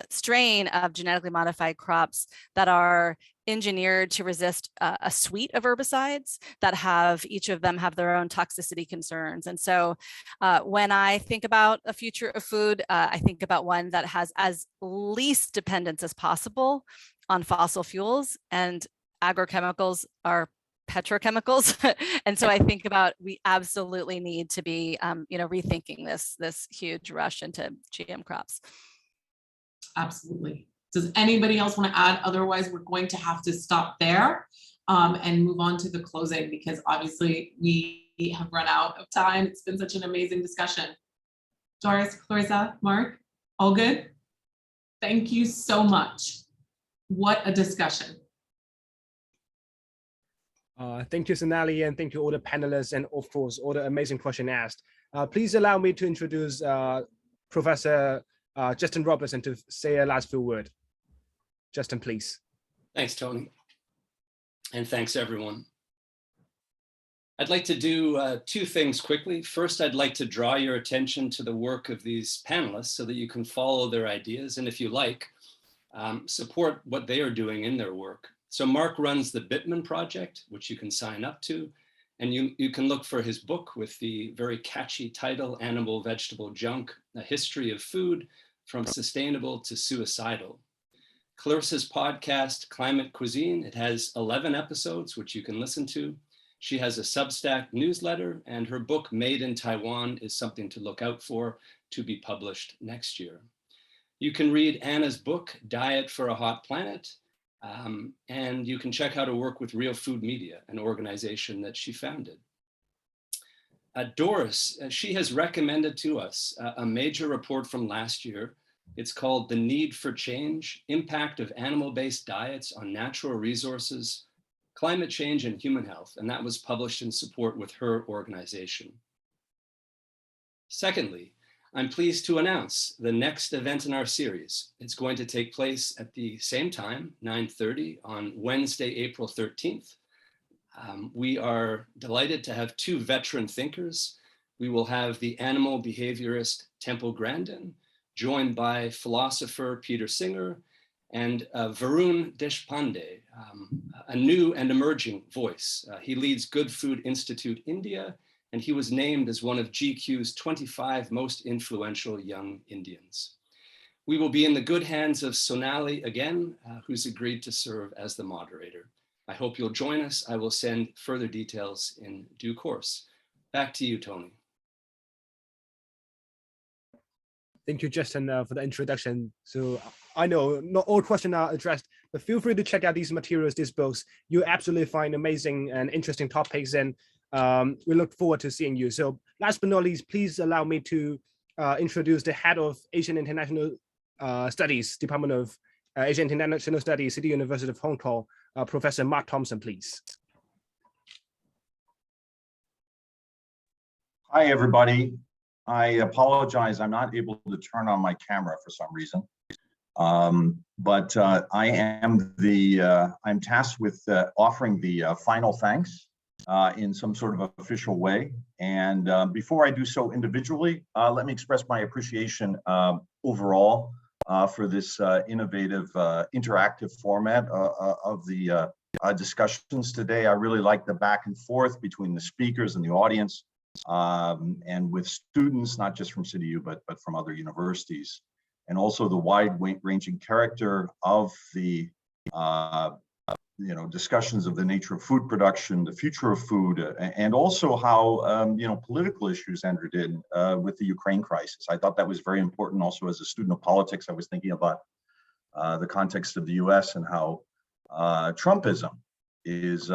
S5: strain of genetically modified crops that are engineered to resist a suite of herbicides that each of them have their own toxicity concerns. And so when I think about a future of food, I think about one that has as least dependence as possible on fossil fuels, and agrochemicals are petrochemicals. And so I think about, we absolutely need to be rethinking this huge rush into GM crops.
S2: Absolutely. Does anybody else want to add? Otherwise, we're going to have to stop there and move on to the closing, because obviously we have run out of time. It's been such an amazing discussion. Doris, Clarissa, Mark, all good? Thank you so much. What a discussion.
S1: Thank you, Sonali, and thank you all the panelists, and of course, all the amazing questions asked. Please allow me to introduce Professor Justin Robertson to say a last few words. Justin, please.
S7: Thanks, Tony. And thanks, everyone. I'd like to do two things quickly. First, I'd like to draw your attention to the work of these panelists so that you can follow their ideas, and if you like, support what they are doing in their work. So Mark runs the Bittman project, which you can sign up to, and you can look for his book with the very catchy title, Animal Vegetable Junk, A History of Food from Sustainable to Suicidal. Clarissa's podcast, Climate Cuisine, it has 11 episodes, which you can listen to. She has a Substack newsletter, and her book, Made in Taiwan, is something to look out for, to be published next year. You can read Anna's book, Diet for a Hot Planet. And you can check out her work with Real Food Media, an organization that she founded. Doris, she has recommended to us a major report from last year. It's called The Need for Change: Impact of Animal-Based Diets on Natural Resources, Climate Change and Human Health. And that was published in support with her organization. Secondly, I'm pleased to announce the next event in our series. It's going to take place at the same time, 9:30 on Wednesday, April 13th. We are delighted to have two veteran thinkers. We will have the animal behaviorist Temple Grandin, joined by philosopher Peter Singer, and Varun Deshpande, a new and emerging voice. He leads Good Food Institute India, and he was named as one of GQ's 25 most influential young Indians. We will be in the good hands of Sonali again, who's agreed to serve as the moderator. I hope you'll join us. I will send further details in due course. Back to you, Tony.
S1: Thank you, Justin, for the introduction. So I know not all questions are addressed, but feel free to check out these materials, these books. You absolutely find amazing and interesting topics, and we look forward to seeing you. So last but not least, please allow me to introduce the head of Asian International Studies, Department of Asian International Studies, City University of Hong Kong, Professor Mark Thompson, please.
S9: Hi, everybody. I apologize, I'm not able to turn on my camera for some reason. But I'm tasked with offering the final thanks in some sort of official way. And before I do so individually, let me express my appreciation overall for this innovative interactive format of the discussions today. I really like the back and forth between the speakers and the audience, and with students, not just from CityU, but from other universities, and also the wide-ranging character of the discussions of the nature of food production, the future of food, and also how political issues entered in with the Ukraine crisis. I thought that was very important. Also, as a student of politics, I was thinking about the context of the U.S. and how Trumpism is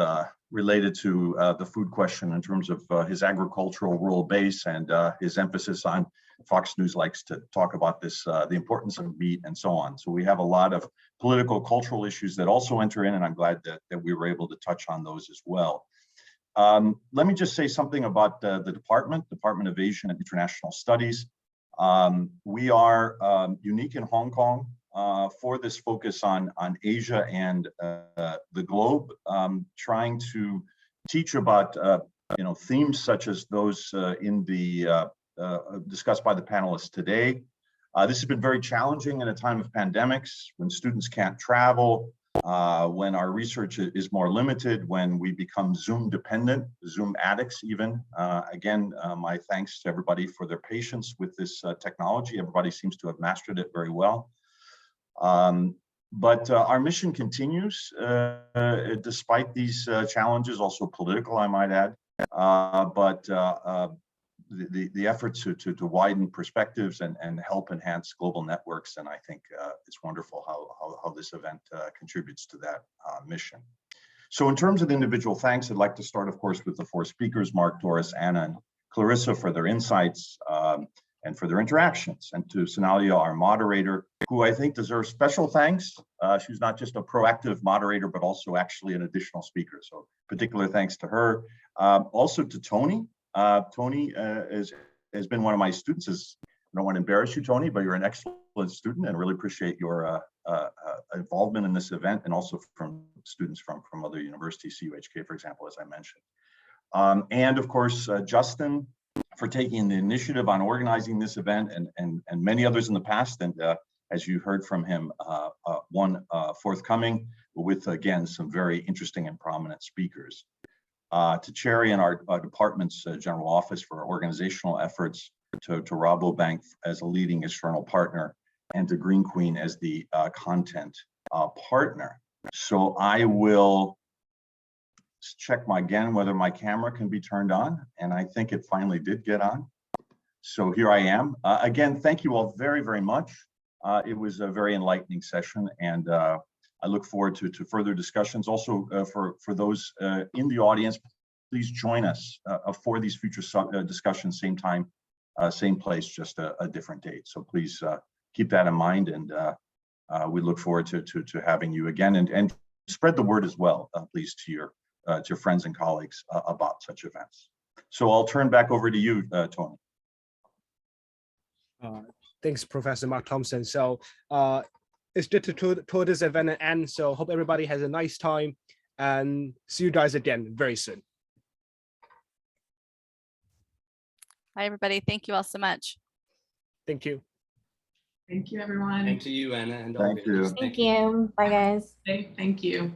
S9: related to the food question in terms of his agricultural rural base and his emphasis on Fox News likes to talk about this, the importance of meat and so on. So we have a lot of political, cultural issues that also enter in, and I'm glad that we were able to touch on those as well. Let me just say something about the Department of Asian and International Studies. We are unique in Hong Kong for this focus on Asia and the globe, trying to teach about themes such as those in the discussed by the panelists today. This has been very challenging in a time of pandemics, when students can't travel, when our research is more limited, when we become Zoom dependent, Zoom addicts even. Again, my thanks to everybody for their patience with this technology. Everybody seems to have mastered it very well. But our mission continues despite these challenges, also political, I might add. But the efforts to widen perspectives and help enhance global networks, and I think it's wonderful how this event contributes to that mission. So in terms of the individual thanks, I'd like to start, of course, with the four speakers, Mark, Doris, Anna, and Clarissa, for their insights and for their interactions, and to Sonalia, our moderator, who I think deserves special thanks. She's not just a proactive moderator, but also actually an additional speaker. So particular thanks to her. Also to Tony. Tony has been one of my students. I don't want to embarrass you, Tony, but you're an excellent student, and really appreciate your involvement in this event, and also from students from other universities, CUHK, for example, as I mentioned. And of course, Justin, for taking the initiative on organizing this event, and many others in the past. And as you heard from him, one forthcoming with, again, some very interesting and prominent speakers. To Cherry and our department's general office for organizational efforts, to Rabobank as a leading external partner, and to Green Queen as the content partner. So I will check again whether my camera can be turned on, and I think it finally did get on. So here I am. Again, thank you all very, very much. It was a very enlightening session, and I look forward to further discussions. Also, for those in the audience, please join us for these future discussions, same time, same place, just a different date. So please keep that in mind, and we look forward to having you again, and spread the word as well, please, to your friends and colleagues about such events. So I'll turn back over to you, Tony.
S1: Thanks, Professor Mark Thompson. So it's just toward this event an end. So hope everybody has a nice time, and see you guys again very soon.
S5: Bye, everybody. Thank you all so much.
S1: Thank you.
S2: Thank you, everyone.
S7: And to you, Anna, and all
S9: Thank you.
S6: Thank you. Bye, guys.
S2: Thank you.